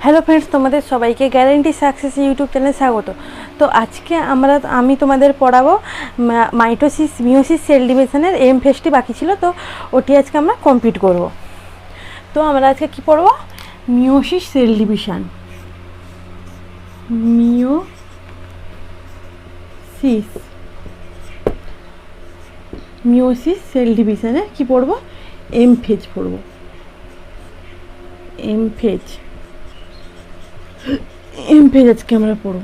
Hello friends, তোমাদের সবাইকে guarantee success YouTube চ্যানেলে স্বাগত। তো আজকে আমি তোমাদের পড়াবো মাইটোসিস মিওসিস সেল ডিভিশনের এম ফেজটি বাকি ছিল, তো ওটি আজকে আমরা কমপ্লিট করব। তো আমরা আজকে কি পড়ব? Meiosis cell division. Meiosis cell ডিভিশনে কি পড়ব? এম ফেজ পড়ব। এম ফেজ আজকে আমরা পড়ব।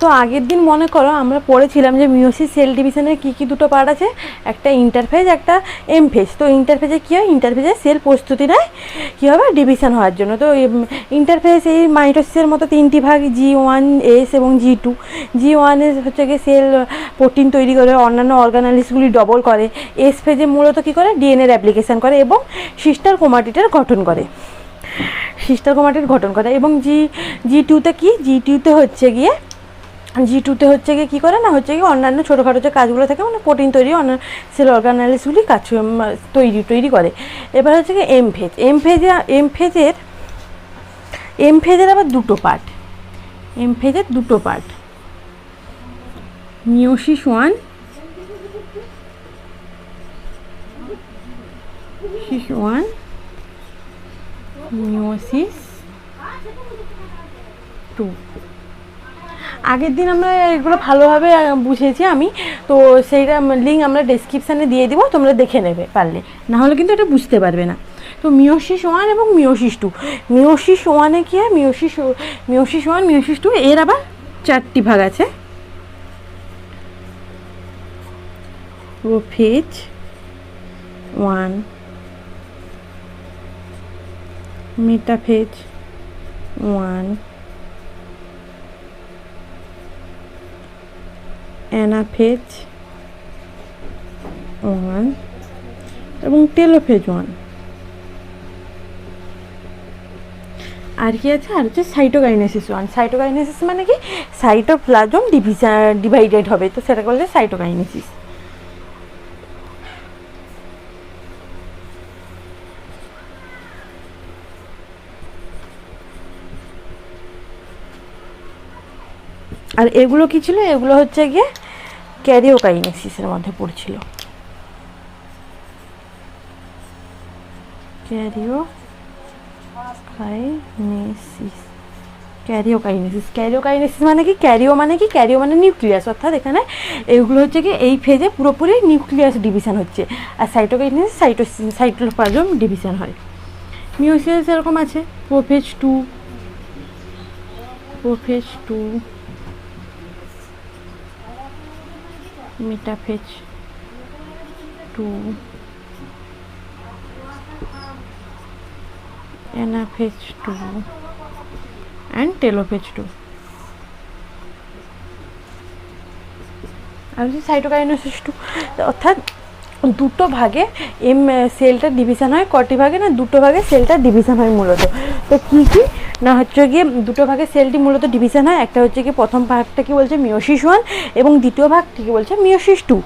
তো আগের দিন মনে করো আমরা পড়েছিলাম যে মিওসিস সেল ডিভিশনের কী কী দুটো পার্ট আছে, একটা ইন্টারফেজ, একটা এম ফেজ। তো ইন্টারফেজে কী হয়? ইন্টারফেজে সেল প্রস্তুতি নেয় কী হবে? ডিভিশন হওয়ার জন্য। তো ইন্টারফেজ এই মাইটোসিসের মতো তিনটি ভাগ, G1S এবং G2। G1S হচ্ছে গিয়ে সেল প্রোটিন তৈরি করে, অন্যান্য অর্গানালিসগুলি ডবল করে। এস ফেজে মূলত কী করে? ডিএনএর অ্যাপ্লিকেশান করে এবং সিস্টার ক্রোমাটিডের গঠন করে। এবং জি টুতে কি? জি টুতে হচ্ছে গিয়ে কী করে না, হচ্ছে গিয়ে অন্যান্য ছোটোখাটো যে কাজগুলো থাকে, মানে প্রোটিন তৈরি, অন্যান্য সেল অর্গানালিসগুলি কাজ তৈরি করে। এবার হচ্ছে গিয়ে এম ফেজের আবার দুটো পার্ট। Meiosis 1, meiosis 2। আগের দিন আমরা এগুলো ভালোভাবে বুঝেছি আমি, তো সেইটা লিঙ্ক আমরা ডেসক্রিপশানে দিয়ে দিব, তোমরা দেখে নেবে পারলে, না হলে কিন্তু এটা বুঝতে পারবে না। তো মিওসিস 1 এবং মিওসিস 2। মিওসিস 1-এ কী হয়? মিওসিস 1, মিওসিস 2 এর আবার 4টি ভাগ আছে। প্রোফেজ 1, মেটাফেজ 1, অ্যানাফেজ 1 এবং টেলোফেজ 1। আর কি আছে? আর হচ্ছে সাইটোকাইনেসিস 1। সাইটোকাইনেসিস মানে কি? সাইটোপ্লাজম ডিভাইডেড হবে, তো সেটা বলছে সাইটোকাইনেসিস। আর এগুলো কি ছিল? এগুলো হচ্ছে গিয়ে ক্যারিওকাইনেসিসের মধ্যে পড়ছিল। ক্যারিওকাইনেসিস মানে কি? ক্যারিও মানে নিউক্লিয়াস, অর্থাৎ এখানে এইগুলো হচ্ছে কি এই ফেজে পুরোপুরি নিউক্লিয়াস ডিভিশন হচ্ছে, আর সাইটোকাইনেসিস সাইটোপ্লাজম ডিভিশন হয়। মিওসিস এরকম আছে prophase 2, metaphase 2, anaphase 2 and telophase 2। আর হচ্ছে সাইটোকাইনেসিস 2, অর্থাৎ দুটো ভাগে সেলটা ডিভিশন হয়। কটি ভাগে? না, দুটো ভাগে সেলটা ডিভিশন হয় মূলত। তো কী না হচ্ছে গিয়ে দুটো ভাগে সেলটি মূলত ডিভিশন হয়। একটা হচ্ছে কি প্রথম ভাগটা কি বলছে? মিওসিস 1 এবং দ্বিতীয় ভাগটি কি বলছে? মিওসিস 2।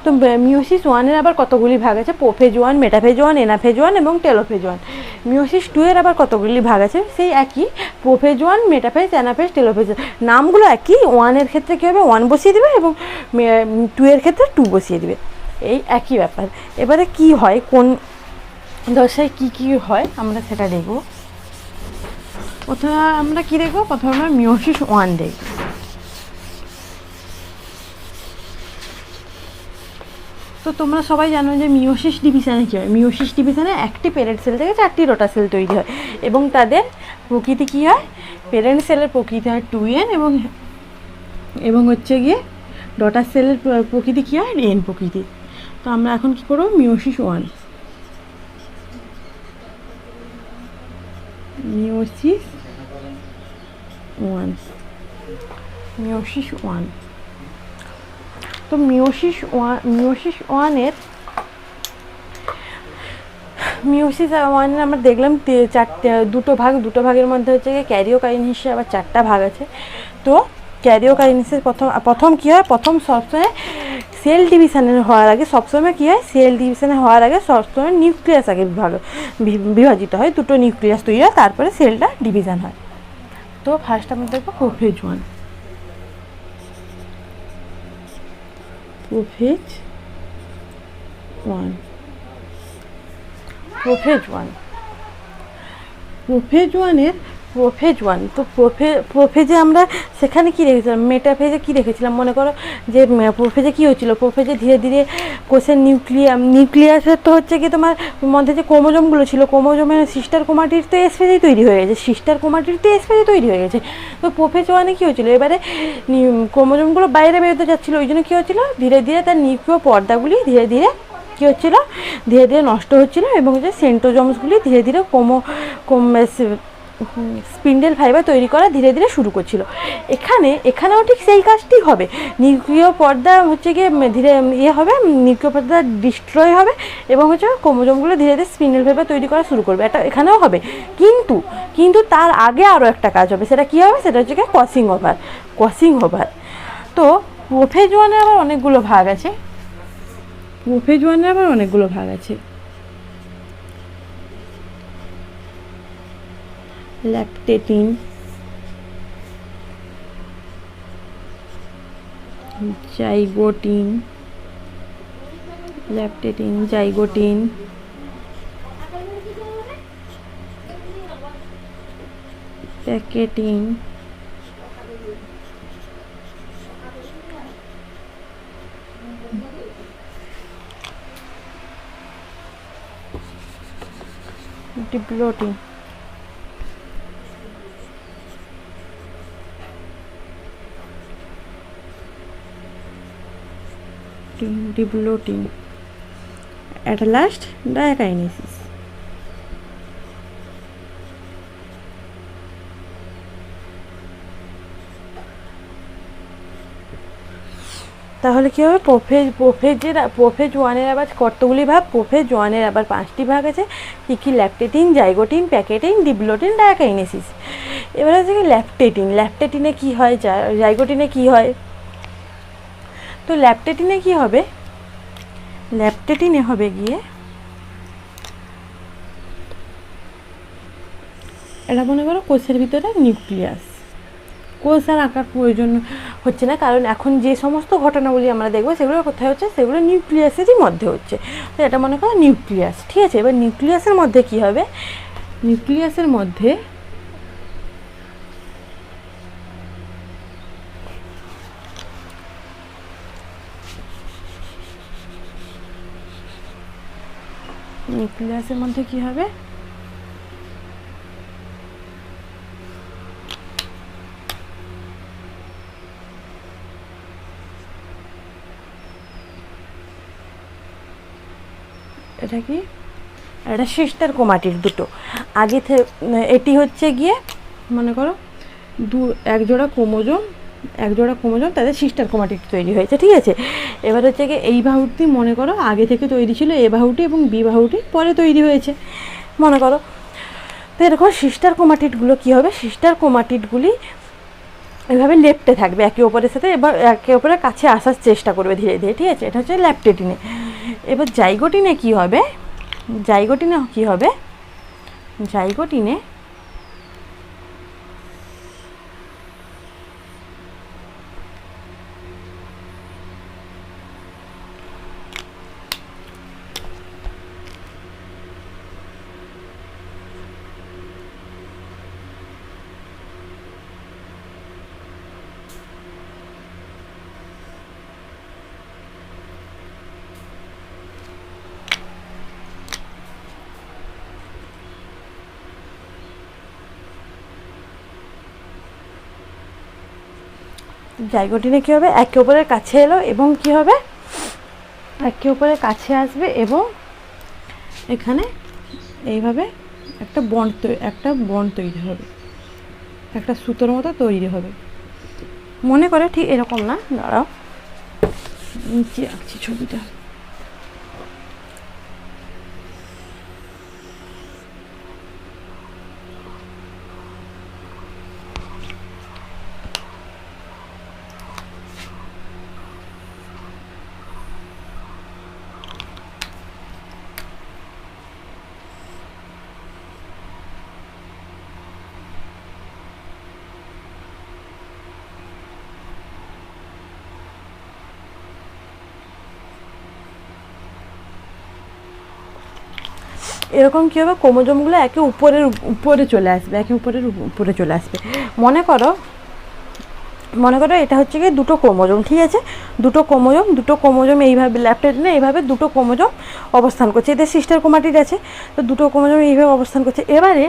তো মিওসিস 1-এর আবার কতগুলি ভাগ আছে? প্রোফেজ 1, মেটাফেজ 1, এনাফেজ 1 এবং টেলোফেজ 1। মিওসিস 2-এর আবার কতগুলি ভাগ আছে? সেই একই, প্রোফেজ 1, মেটাফেজ, অ্যানাফেজ, টেলোফেজ। নামগুলো একই। 1-এর ক্ষেত্রে কী হবে? 1 বসিয়ে দেবে এবং 2-এর ক্ষেত্রে 2 বসিয়ে দেবে, এই একই ব্যাপার। এবারে কি হয়, কোন দশায় কি হয় আমরা সেটা দেখব। প্রথমে আমরা কি দেখব? প্রথমে আমরা মিওসিস 1 দেখব। তো তোমরা সবাই জানো যে মিওসিস ডিভিশনে কী হয়? মিওসিস ডিভিশনে একটি প্যারেন্ট সেল থেকে 4টি রোটা সেল তৈরি হয় এবং তাদের প্রকৃতি কী হয়? প্যারেন্ট সেলের প্রকৃতি হয় 2n এবং হচ্ছে গিয়ে ডটার সেলের প্রকৃতি কী হয়? n প্রকৃতি। তো আমরা এখন কি করব? মিওসিস 1। তো মিওসিস 1-এর আমরা দেখলাম দুটো ভাগের মধ্যে হচ্ছে গিয়ে ক্যারিওকাইনেসিসে আবার 4টা ভাগ আছে। তো ক্যারিওকাইনেসিস প্রথম কী হয়? প্রথম সবসময় সেল ডিভিশনের হওয়ার আগে সবসময় কী হয়, সেল ডিভিশনে হওয়ার আগে সবসময় নিউক্লিয়াস আগে বিভাজিত হয়, দুটো নিউক্লিয়াস তৈরি হয়, তারপরে সেলটা ডিভিশন হয়। তো ফার্স্ট আমরা দেখবো prophase one. Prophase one, prophase one, prophase ওয়ানের প্রোফেজ ওয়ান। তো প্রোফেজে আমরা সেখানে কী রেখেছিলাম, মেটাফেজে কী রেখেছিলাম, মনে করো যে প্রোফেজে কী হচ্ছিলো, প্রোফেজে ধীরে ধীরে কোষের নিউক্লিয়াসের তো হচ্ছে কি তোমার মধ্যে যে ক্রোমোজোমগুলো ছিল, ক্রোমোজোমের সিস্টার ক্রোমাটিড তো এস ফেজেই তৈরি হয়ে গেছে, সিস্টার ক্রোমাটিড তো এস ফেজে তৈরি হয়ে গেছে। তো প্রোফেজ ওয়ানে কী হচ্ছিলো, এবারে ক্রোমোজোমগুলো বাইরে বেরোতে যাচ্ছিলো, ওই জন্য কী হচ্ছিলো, ধীরে ধীরে তার নিউক্লিয় পর্দাগুলি ধীরে ধীরে কী হচ্ছিলো, ধীরে ধীরে নষ্ট হচ্ছিলো, এবং যে সেন্ট্রোজোমসগুলি ধীরে ধীরে স্পিন্ডেল ফাইবার তৈরি করা ধীরে ধীরে শুরু করছিল। এখানেও ঠিক সেই কাজটি হবে, নিউক্লিয় পর্দা হচ্ছে গিয়ে ধীরে হবে, নিউক্লিয় পর্দা ডিস্ট্রয় হবে, এবং হচ্ছে ক্রোমোজোমগুলো ধীরে ধীরে স্পিন্ডেল ফাইবার তৈরি করা শুরু করবে, এটা এখানেও হবে। কিন্তু তার আগে আরও একটা কাজ হবে, সেটা কী হবে, সেটা হচ্ছে গিয়ে ক্রসিং ওভার। তো প্রোফেজ ওয়ানের আবার অনেকগুলো ভাগ আছে, leptotene, zygotene, pachytene, diplotene, at last diakinesis। তাহলে কী হবে, প্রোফেজ ওয়ানের আবার কতগুলি ভাগ, প্রোফেজ ওয়ানের আবার 5টি ভাগ আছে, কী ল্যাকটেটিন, জাইগোটিন, প্যাকেটিন, ডিপ্লোটিন, ডায়াকাইনেসিস। এবার হচ্ছে কি ল্যাকটেটিনে কী হয়, জাইগোটিনে কী হয়। তো ল্যাকটেটিনে কী হবে, ল্যাকটেটিনে হবে গিয়ে এটা মনে করো কোষের ভিতরে নিউক্লিয়াস, কোষ আর আঁকার প্রয়োজন হচ্ছে না, কারণ এখন যে সমস্ত ঘটনাগুলি আমরা দেখবো সেগুলো কোথায় হচ্ছে, সেগুলো নিউক্লিয়াসেরই মধ্যে হচ্ছে। তো এটা মনে করো নিউক্লিয়াস, ঠিক আছে। এবার নিউক্লিয়াসের মধ্যে কী হবে, নিউক্লিয়াসের মধ্যে কী হবে, এটা কি, এটা সিস্টার ক্রোমাটিড দুটো আগে এটি হচ্ছে গিয়ে মনে করো এক জোড়া ক্রোমোজোম তাদের সিস্টার ক্রোমাটিড তৈরি হয়েছে, ঠিক আছে। এবার হচ্ছে গিয়ে এই বাহুটি মনে করো আগে থেকে তৈরি ছিল, এ বাহুটি এবং বি বাহুটি পরে তৈরি হয়েছে মনে করো। তো এরকম সিস্টার ক্রোমাটিডগুলো কী হবে, সিস্টার ক্রোমাটিডগুলি এভাবে লেপ্টে থাকবে একে অপরের সাথে, এবার একে অপরের কাছে আসার চেষ্টা করবে ধীরে ধীরে, ঠিক আছে। এটা হচ্ছে ল্যাকটেটিনে। এবার জাইগোটিনে কী হবে, জাইগোটিনে কী হবে, একে অপরের কাছে এলো এবং কী হবে, একে অপরের কাছে আসবে এবং এখানে এইভাবে একটা বন্ড তৈরি হবে, একটা সুতোর মতো তৈরি হবে। মনে করে ঠিক এরকম না, দাঁড়াও নিচে আঁকছি ছবিটা। এরকম কী হবে, ক্রোমোজোমগুলো একে উপরে চলে আসবে, একে উপরে চলে আসবে। মনে করো এটা হচ্ছে গিয়ে দুটো ক্রোমোজোম, ঠিক আছে, দুটো ক্রোমোজোম এইভাবে ল্যাপটেনে এইভাবে দুটো ক্রোমোজোম অবস্থান করছে, এদের সিস্টার ক্রোমাটিড আছে, তো দুটো ক্রোমোজোম এইভাবে অবস্থান করছে। এবারে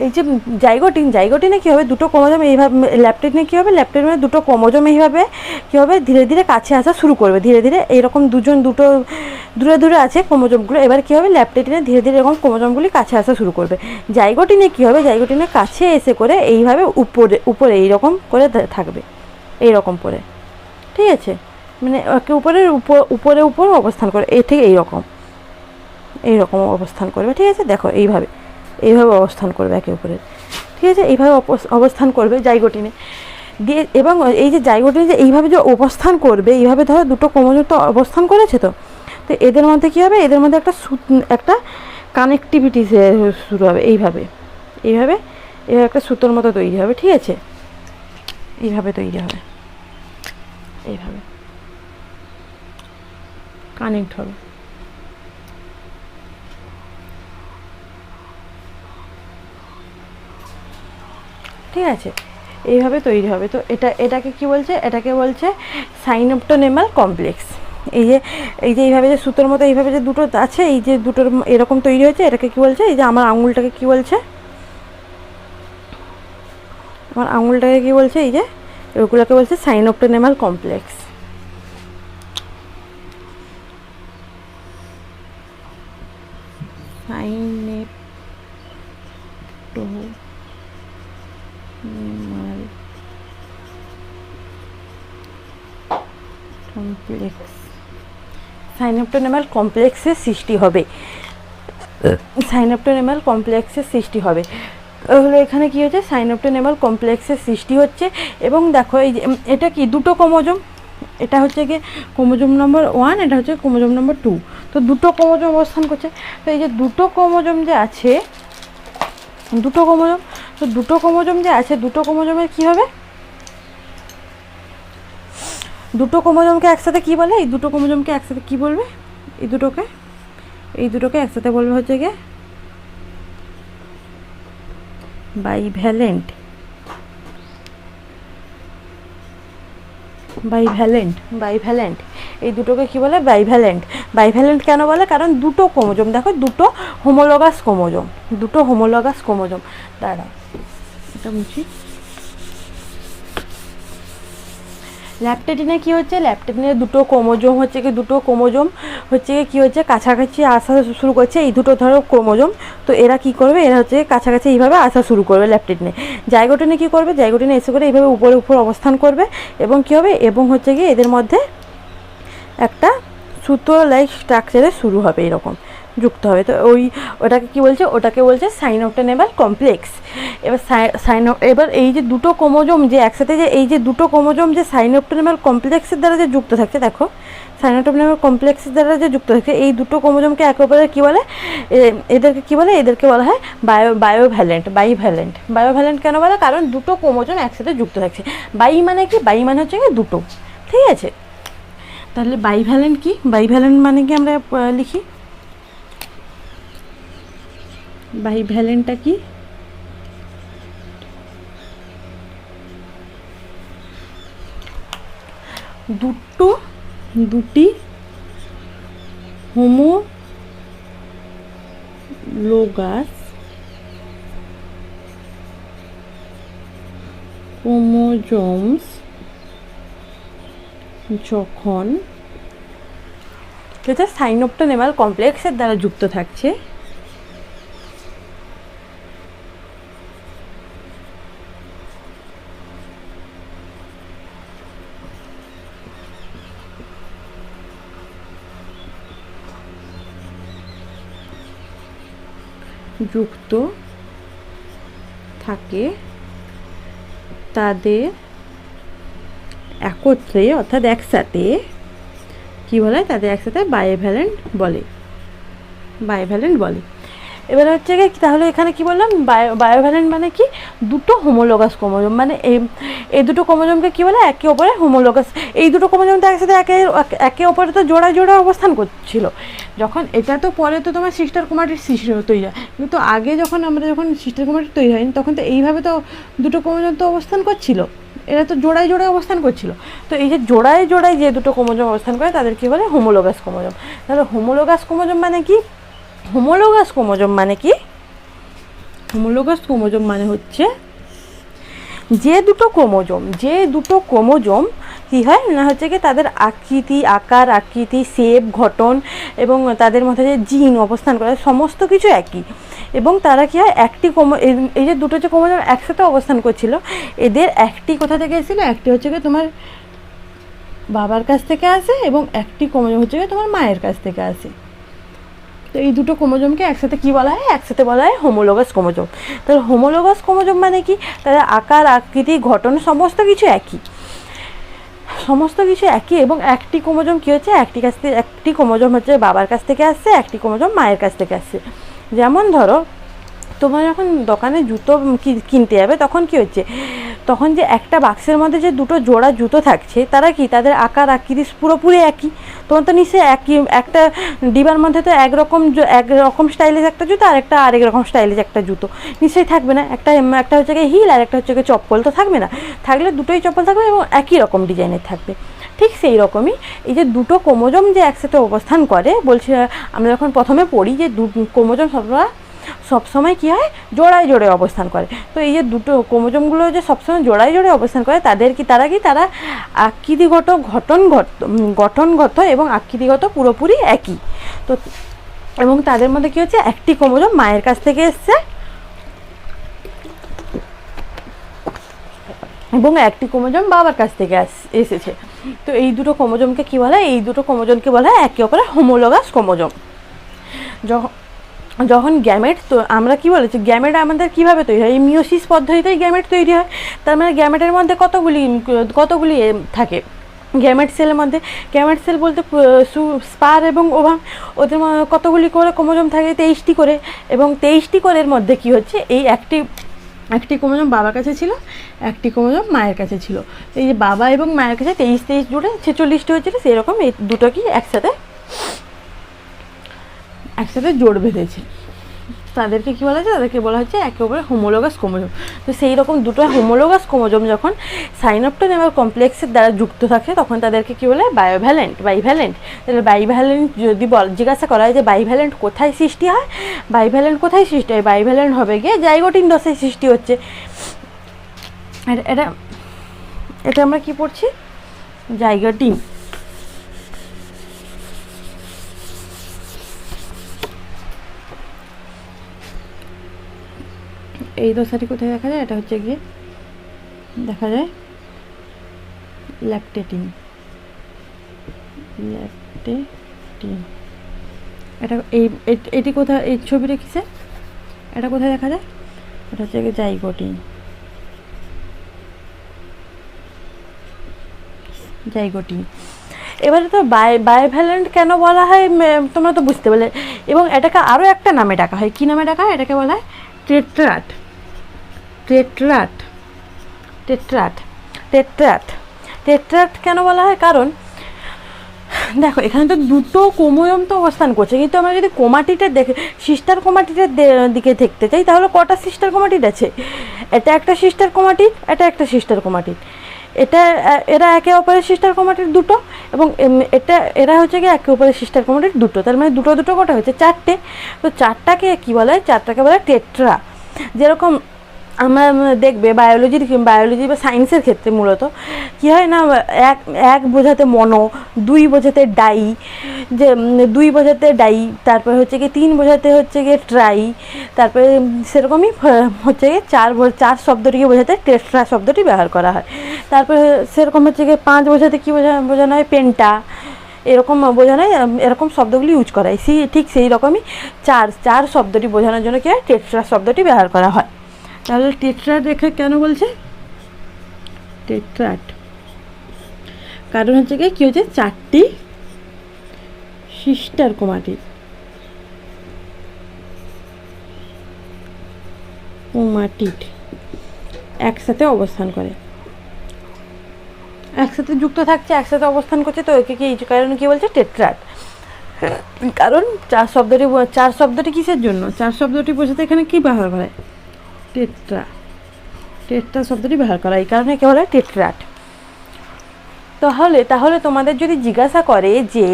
এই যে জাইগোটিনে কী হবে, দুটো ক্রোমোজোম এইভাবে, ল্যাপটেনে কী হবে, ল্যাপটেনে দুটো ক্রোমোজোম এইভাবে কী হবে, ধীরে ধীরে কাছে আসা শুরু করবে, ধীরে ধীরে এইরকম দুটো দূরে আছে ক্রোমোজোমগুলো। এবার কী হবে, ল্যাপটেনে ধীরে ধীরে এরকম ক্রোমোজোমগুলি কাছে আসা শুরু করবে। জাইগোটিনে কী হবে, জাইগোটিনের কাছে এসে করে এইভাবে উপরে এইরকম করে থাকবে, এইরকম করে, ঠিক আছে, মানে একে উপরে অবস্থান করে, ঠিক এইরকম অবস্থান করবে, ঠিক আছে, দেখো এইভাবে অবস্থান করবে একে উপরে, ঠিক আছে, এইভাবে অবস্থান করবে জাইগোটিনে দিয়ে। এবং এই যে জাইগোটিনে যে এইভাবে যে অবস্থান করবে, এইভাবে ধরো দুটো ক্রোমোজোম তো অবস্থান করেছে, তো এদের মধ্যে কী হবে, এদের মধ্যে একটা কানেক্টিভিটি শুরু হবে, এইভাবে একটা সুতোর মতো তৈরি হবে, ঠিক আছে, এইভাবে তৈরি হবে, এইভাবে কানেক্ট হবে, ঠিক আছে, এইভাবে তৈরি হবে। তো এটাকে কি বলছে, এটাকে বলছে সাইনোপ্টোনেমাল কমপ্লেক্স। এই যে এইভাবে যে সুতোর মতো এইভাবে যে দুটো আছে, এই যে দুটোর এরকম তৈরি হয়েছে, এটাকে কি বলছে, এই যে আমার আঙুলটাকে কি বলছে, এই যে ওগুলোকে বলছে সাইনোপ্টোনেমাল কমপ্লেক্স। সাইনোপ্টোনেমাল কমপ্লেক্সের সৃষ্টি হবে, তাহলে এখানে কি হচ্ছে, সাইনোপ্টোনেমাল কমপ্লেক্সের সৃষ্টি হচ্ছে। এবং দেখো এই যে এটা কি দুটো ক্রোমোজোম, এটা হচ্ছে কি ক্রোমোজোম নম্বর 1, এটা হচ্ছে ক্রোমোজোম নম্বর 2, তো দুটো ক্রোমোজোম অবস্থান করছে। তো এই যে দুটো ক্রোমোজোম যে আছে, দুটো ক্রোমোজোমের কী হবে, দুটো ক্রোমোজোমকে একসাথে কী বলে, এই দুটো ক্রোমোজোমকে একসাথে কী বলবে, এই দুটোকে একসাথে বলবে হচ্ছে গিয়ে বাইভ্যালেন্ট। এই দুটোকে কি বলে, বাইভ্যালেন্ট কেন বলে, কারণ দুটো ক্রোমোজোম, দেখো দুটো হোমোলোগাস ক্রোমোজোম, দাঁড়া এটা মুছি। ল্যাপটেটিনে কী হচ্ছে, ল্যাপটেটিনে দুটো ক্রোমোজোম হচ্ছে কি হচ্ছে কাছাকাছি আসা শুরু করছে, এই দুটো ধরো ক্রোমোজোম, তো এরা কি করবে, এরা হচ্ছে কাছাকাছি এইভাবে আসা শুরু করবে ল্যাপটেটিনে। জাইগোটিনে কী করবে, জাইগোটিনে এসে করে এইভাবে উপর অবস্থান করবে, এবং কী হবে, এবং হচ্ছে গিয়ে এদের মধ্যে একটা সুতো লাইক স্ট্রাকচারে শুরু হবে, এরকম যুক্ত হবে। তো ওটাকে বলছে সাইনোপ্টোনেমাল কমপ্লেক্স। এবার এই যে দুটো ক্রোমোজোম যে একসাথে, যে এই যে দুটো ক্রোমোজোম যে সাইনোপ্টোনেমাল কমপ্লেক্সের দ্বারা যে যুক্ত থাকছে, দেখো সাইনোপ্টোনেমাল কমপ্লেক্সের দ্বারা যে যুক্ত থাকছে, এই দুটো ক্রোমোজোমকে একে অপরের কী বলে, এদেরকে বলা হয় বাইভ্যালেন্ট কেন বলে, কারণ দুটো ক্রোমোজোম একসাথে যুক্ত থাকছে। বাই মানে কি, বাই মানে হচ্ছে কি দুটো, ঠিক আছে। তাহলে বাইভ্যালেন্ট কি, বাইভ্যালেন্ট মানে কি আমরা লিখি, বাইভ্যালেন্টটা কি, দুটি হোমোলোগাস ক্রোমোজোমস যখন যেটা সাইনোপ্টোনেমাল কমপ্লেক্সের দ্বারা যুক্ত থাকছে, যুক্ত থাকে তাদের একত্রে অর্থাৎ একসাথে কী বলে, তাদের একসাথে বাইভ্যালেন্ট বলে। এবার হচ্ছে কি, তাহলে এখানে কি বললাম, বায়োভ্যালেন্ট মানে কি, দুটো হোমোলোগাস ক্রোমোজোম, মানে এই দুটো ক্রোমোজোমকে কি বলে, একে অপরে হোমোলোগাস। এই দুটো ক্রোমোজোম তো একসাথে একে অপরে তো জোড়ায় জোড়ায় অবস্থান করছিল। যখন এটা তো পরে তো তোমার সিস্টার ক্রোমাটিড সৃষ্টি তৈরি হয়, কিন্তু আগে যখন সিস্টার ক্রোমাটিড তৈরি হয়নি তখন তো এইভাবে তো দুটো ক্রোমোজোম তো অবস্থান করছিল, এরা তো জোড়ায় জোড়ায় অবস্থান করছিল। তো এই যে জোড়ায় জোড়ায় যে দুটো ক্রোমোজোম অবস্থান করে তাদের কি বলে, হোমোলোগাস ক্রোমোজোম। তাহলে হোমোলোগাস ক্রোমোজোম মানে কি, হোমোলোগাস ক্রোমোজোম মানে কি, হোমোলোগাস ক্রোমোজোম মানে হচ্ছে যে দুটো ক্রোমোজোম কী হয় না, হচ্ছে কি তাদের আকার আকৃতি শেপ গঠন এবং তাদের মধ্যে যে জিন অবস্থান করে সমস্ত কিছু একই, এবং তারা কী হয় একটি এই যে দুটো যে ক্রোমোজোম একসাথে অবস্থান করছিল, এদের একটি কোথা থেকে এসেছিলো, একটি হচ্ছে কি তোমার বাবার কাছ থেকে আসে এবং একটি ক্রোমোজোম হচ্ছে কি তোমার মায়ের কাছ থেকে আসে। তো এই দুটো ক্রোমোজোমকে একসাথে কি বলা হয়, একসাথে বলা হয় হোমোলোগাস ক্রোমোজোম। তাহলে হোমোলোগাস ক্রোমোজোম মানে কি, তাদের আকার আকৃতি গঠন সমস্ত কিছু একই, এবং একটি ক্রোমোজোম কী হচ্ছে, একটি ক্রোমোজোম হচ্ছে বাবার কাছ থেকে আসছে, একটি ক্রোমোজোম মায়ের কাছ থেকে আসছে। যেমন ধরো তোমরা যখন দোকানে জুতো কিনতে যাবে তখন কি হচ্ছে, তখন যে একটা বাক্সের মধ্যে যে দুটো জোড়া জুতো থাকছে তারা কি, তাদের আকার আকৃতি পুরোপুরি একই। তোমার তো নিশ্চয়ই একই, একটা ডিবার মধ্যে তো একরকম স্টাইলিশ একটা জুতো আর একটা আরেক রকম স্টাইলিশ একটা জুতো নিশ্চয়ই থাকবে না, একটা হচ্ছে গিয়ে হিল আর একটা হচ্ছে গিয়ে চপ্পল তো থাকবে না, থাকলে দুটোই চপ্পল থাকবে এবং একই রকম ডিজাইনের থাকবে। ঠিক সেই রকমই এই যে দুটো ক্রোমোজোম যে একসাথে অবস্থান করে, বলছি আমরা যখন প্রথমে পড়ি যে ক্রোমোজোম সবসময় কী হয়, জোড়ায় জোড়ায় অবস্থান করে। তো এই যে দুটো ক্রোমোজোমগুলো যে সবসময় জোড়ায় জোড়ায় অবস্থান করে তারা আকৃতিগত গঠনগত এবং আকৃতিগত পুরোপুরি একই। তো এবং তাদের মধ্যে কী হচ্ছে, একটি ক্রোমোজোম মায়ের কাছ থেকে এসছে এবং একটি ক্রোমোজোম বাবার কাছ থেকে এসেছে। তো এই দুটো ক্রোমোজোমকে কী বলা হয়, এই দুটো ক্রোমোজোমকে বলা হয় একে অপরের হোমোলোগাস ক্রোমোজোম। যখন গ্যামেট, তো আমরা কি বলেছি, গ্যামেট আমাদের কীভাবে তৈরি হয়, এই মিওসিস পদ্ধতিতেই গ্যামেট তৈরি হয়। তার মানে গ্যামেটের মধ্যে কতগুলি থাকে গ্যামেট সেলের মধ্যে। গ্যামেট সেল বলতে স্পার এবং ওভাম, ওদের কতগুলি করে ক্রোমোজোম থাকে, 23টি করে, এবং 23টি করের মধ্যে কি হচ্ছে, এই একটি ক্রোমোজোম বাবার কাছে ছিল, একটি ক্রোমোজোম মায়ের কাছে ছিল। এই যে বাবা এবং মায়ের কাছে 23 জুড়ে 46টি হয়েছিল, সেই রকম এই দুটো কি একসাথে জোড় বেঁধেছে, তাদেরকে কী বলা হচ্ছে, তাদেরকে বলা হচ্ছে একেবারে হোমোলোগাস ক্রোমোজোম। তো সেই রকম দুটো হোমোলোগাস ক্রোমোজোম যখন সাইনোপ্টেন এবং কমপ্লেক্সের দ্বারা যুক্ত থাকে তখন তাদেরকে কী বলে, বাইভ্যালেন্ট। তাহলে বাইভ্যালেন্ট যদি জিজ্ঞাসা করা হয় যে বাইভ্যালেন্ট কোথায় সৃষ্টি হয়, বাইভ্যালেন্ট হবে গিয়ে জাইগোটিন দশায় সৃষ্টি হচ্ছে। আর এটা আমরা কি পড়ছি, জাইগোটিন। এই দশাটি কোথায় দেখা যায়, এটা হচ্ছে গিয়ে দেখা যায় ল্যাকটেটিন। এটা এটি কোথায়, এই ছবি রেখেছে, এটা কোথায় দেখা যায়, এটা হচ্ছে গিয়ে জাইগোটিন। এবারে তো বাইভ্যালেন্ট কেন বলা হয় তোমরা তো বুঝতে পারলে, এবং এটাকে আরও একটা নামে ডাকা হয়, কী নামে ডাকা হয়, এটাকে বলা হয় টেট্রাট কেন বলা হয়, কারণ দেখো এখানে তো দুটো ক্রোমোজোম তো অবস্থান করছে, কিন্তু আমরা যদি ক্রোমাটিডের সিস্টার ক্রোমাটিডের দিকে দেখতে চাই তাহলে কটা সিস্টার ক্রোমাটিড আছে, এটা একটা সিস্টার ক্রোমাটিড, এটা একটা সিস্টার ক্রোমাটিড, এরা একে অপরের সিস্টার ক্রোমাটিড দুটো, এবং এরা হচ্ছে গিয়ে একে অপরের সিস্টার ক্রোমাটিড দুটো, তার মানে দুটো কটা হচ্ছে, চারটে। তো চারটাকে কী বলা হয়, চারটাকে বলা হয় টেট্রা। যেরকম আমরা দেখবে বায়োলজি বা সায়েন্সের ক্ষেত্রে মূলত কী হয় না, এক বোঝাতে মনো, 2 বোঝাতে ডাই, যে 2 বোঝাতে ডাই, তারপরে হচ্ছে গিয়ে 3 বোঝাতে হচ্ছে গিয়ে ট্রাই, তারপরে সেরকমই হচ্ছে গিয়ে 4 শব্দটিকে বোঝাতে টেট্রা শব্দটি ব্যবহার করা হয়। তারপরে সেরকম হচ্ছে গিয়ে 5 বোঝাতে কী বোঝানো হয়, পেন্টা, এরকম বোঝানো হয়, এরকম শব্দগুলি ইউজ করা হয়। ঠিক সেই রকমই চার শব্দটি বোঝানোর জন্য কি হয়, টেট্রা শব্দটি ব্যবহার করা হয়। তাহলে টেট্রাট রেখে কেন বলছে টেট্রাট, কারণ হচ্ছে কি হচ্ছে, 4টি সিস্টার ক্রোমাটিড, ক্রোমাটিড একসাথে অবস্থান করে, একসাথে যুক্ত থাকছে, একসাথে অবস্থান করছে। তো একে কি এই কারণে কী বলছে টেট্রাড। কারণ চার শব্দটি কিসের জন্য, চার শব্দটি বোঝাতে এখানে কী ব্যবহার করে, টেট্রা, টেট্রা শব্দটি ব্যবহার করা, এই কারণে কে বলে টেট্রাড। তাহলে তোমাদের যদি জিজ্ঞাসা করে যে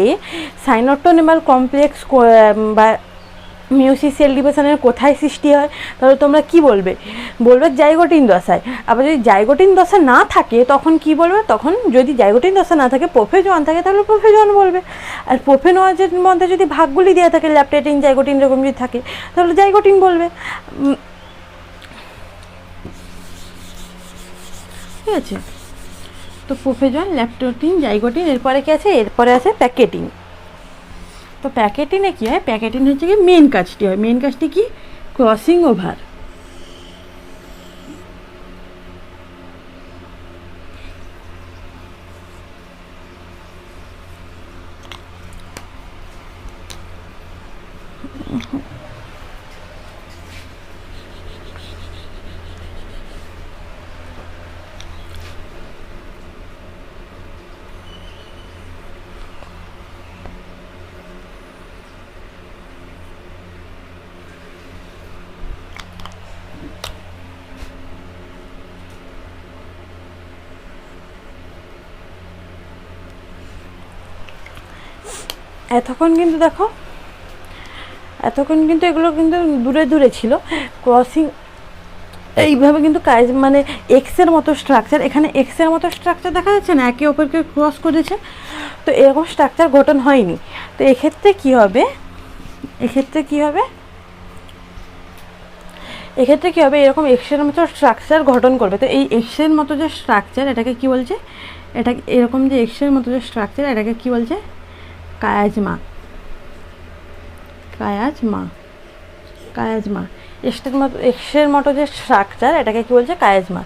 সাইনোটোনেমাল কমপ্লেক্স বা মিয়োসিস সেল ডিভিশনের কোথায় সৃষ্টি হয়, তাহলে তোমরা কি বলবে, জাইগোটিন দশায়। আবার যদি জাইগোটিন দশা না থাকে তখন কি বলবে, তখন যদি জাইগোটিন দশা না থাকে প্রোফেজোয়ান থাকে তাহলে প্রোফেজোয়ান বলবে। আর প্রোফেনোয়াজের মধ্যে যদি ভাগগুলি দেওয়া থাকে ল্যাপটেটিন জাইগোটিন এরকম যদি থাকে তাহলে জাইগোটিন বলবে। ঠিক আছে, তো প্রোফেজোয়ান, ল্যাপটেটিন, জাইগোটিন, এরপরে কি আছে, এরপরে আছে প্যাকেটিন। তো প্যাকেটিনে কী হয়, প্যাকেটিন হচ্ছে কি মেন কাজটি হয়, মেন কাজটি কি ক্রসিং ওভার। এতক্ষণ কিন্তু এগুলো কিন্তু দূরে দূরে ছিল, ক্রসিং এইভাবে কিন্তু কাজ মানে এক্সের মতো স্ট্রাকচার, এখানে এক্সের মতো স্ট্রাকচার দেখা যাচ্ছে না, একে অপরকে ক্রস করেছে, তো এরকম স্ট্রাকচার গঠন হয়নি। তো এক্ষেত্রে কি হবে, এরকম এক্সের মতো স্ট্রাকচার গঠন করবে। তো এই এক্সের মতো যে স্ট্রাকচার এটাকে কি বলছে, এটা এরকম যে এক্সের মতো যে স্ট্রাকচার এটাকে কি বলছে, কায়াজমা। এক্সের মতো যে স্ট্রাকচার এটাকে কি বলছে, কায়াজমা।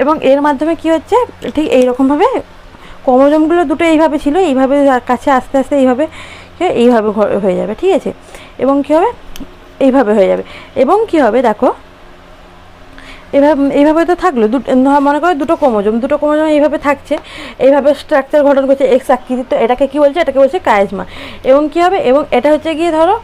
এবং এর মাধ্যমে কি হচ্ছে, ঠিক এইরকমভাবে ক্রোমোজোমগুলো দুটো এইভাবে ছিল, এইভাবে কাছে আস্তে আস্তে এইভাবে হয়ে যাবে। ঠিক আছে, এবং কী হবে, এইভাবে হয়ে যাবে। এবং কি হবে দেখো, এইভাবে তো থাকলো, মনে করো দুটো ক্রোমোজোম এইভাবে থাকছে, এইভাবে স্ট্রাকচার গঠন করছে এক্স আকৃতি। তো এটাকে কি বলছে, এটাকে বলছে কায়াজমা। এবং কি হবে, এবং এটা হচ্ছে গিয়ে ধরো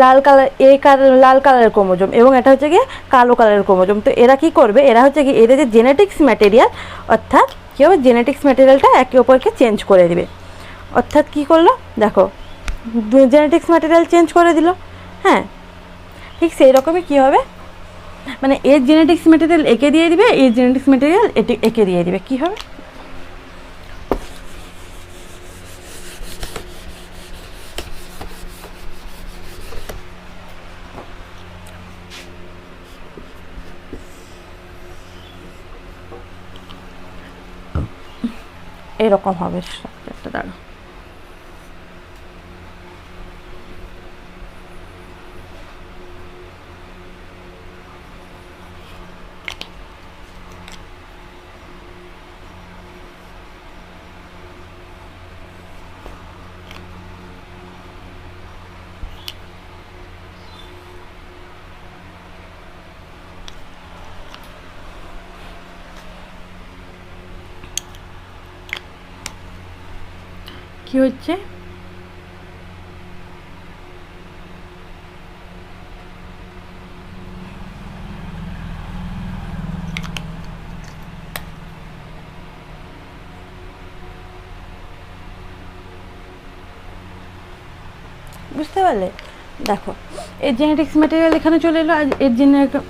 লাল কালারের ক্রোমোজোম, এবং এটা হচ্ছে গিয়ে কালো কালারের ক্রোমোজোম। তো এরা কি করবে, এরা হচ্ছে কি এদের যে জেনেটিক্স ম্যাটেরিয়াল, অর্থাৎ কী হবে, জেনেটিক্স ম্যাটেরিয়ালটা একে অপরকে চেঞ্জ করে দেবে। অর্থাৎ কী করলো দেখো, জেনেটিক্স ম্যাটেরিয়াল চেঞ্জ করে দিল। হ্যাঁ, ঠিক সেই রকমই কী হবে, মানে এর জেনেটিক্স ম্যাটেরিয়াল একে দিয়ে দিবে, এর জেনেটিক্স ম্যাটেরিয়াল একে দিয়ে দিবে। কী হবে, এরকম হবে স্ট্রাকচারটা। দাঁড়ো, কি হচ্ছে, বুঝতে পারলে? দেখো, এর জেনেটিক্স ম্যাটেরিয়াল এখানে চলে এলো, আর